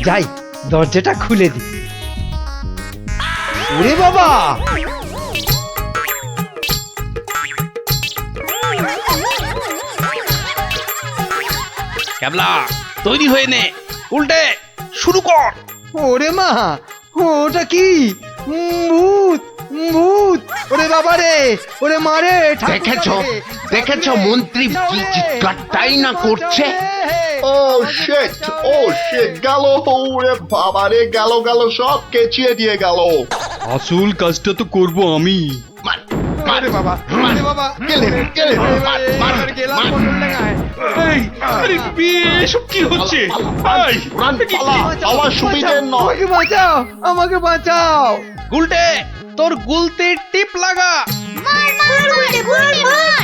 যাই দরজাটা খুলে দি। ওরে বাবা, ক্যাবলা তৈরি হয়ে নে, উল্টে শুরু কর। ওরে মা, ওটা কি? ভূত ভূত! ওরে বাবা রে, ওরে মারে! দেখেছ মন্ত্রী কি চিৎকারটাই না করছে? ও শিট, গেল! ওরে বাবারে, গেল গেল, সব কেচিয়ে দিয়ে গেল। আসল কাজটা তো করব আমি। আরে বাবা, আরে বাবা, গেলেন, গেলাম পটল ডাঙায়। এই, আরে এসব কি হচ্ছে? এই, আমার সুবিধে নয়। আমাকে বাঁচাও, আমাকে বাঁচাও! গুলটে তোর গুলতির টিপ লাগা। মার মার গুলটে মার মার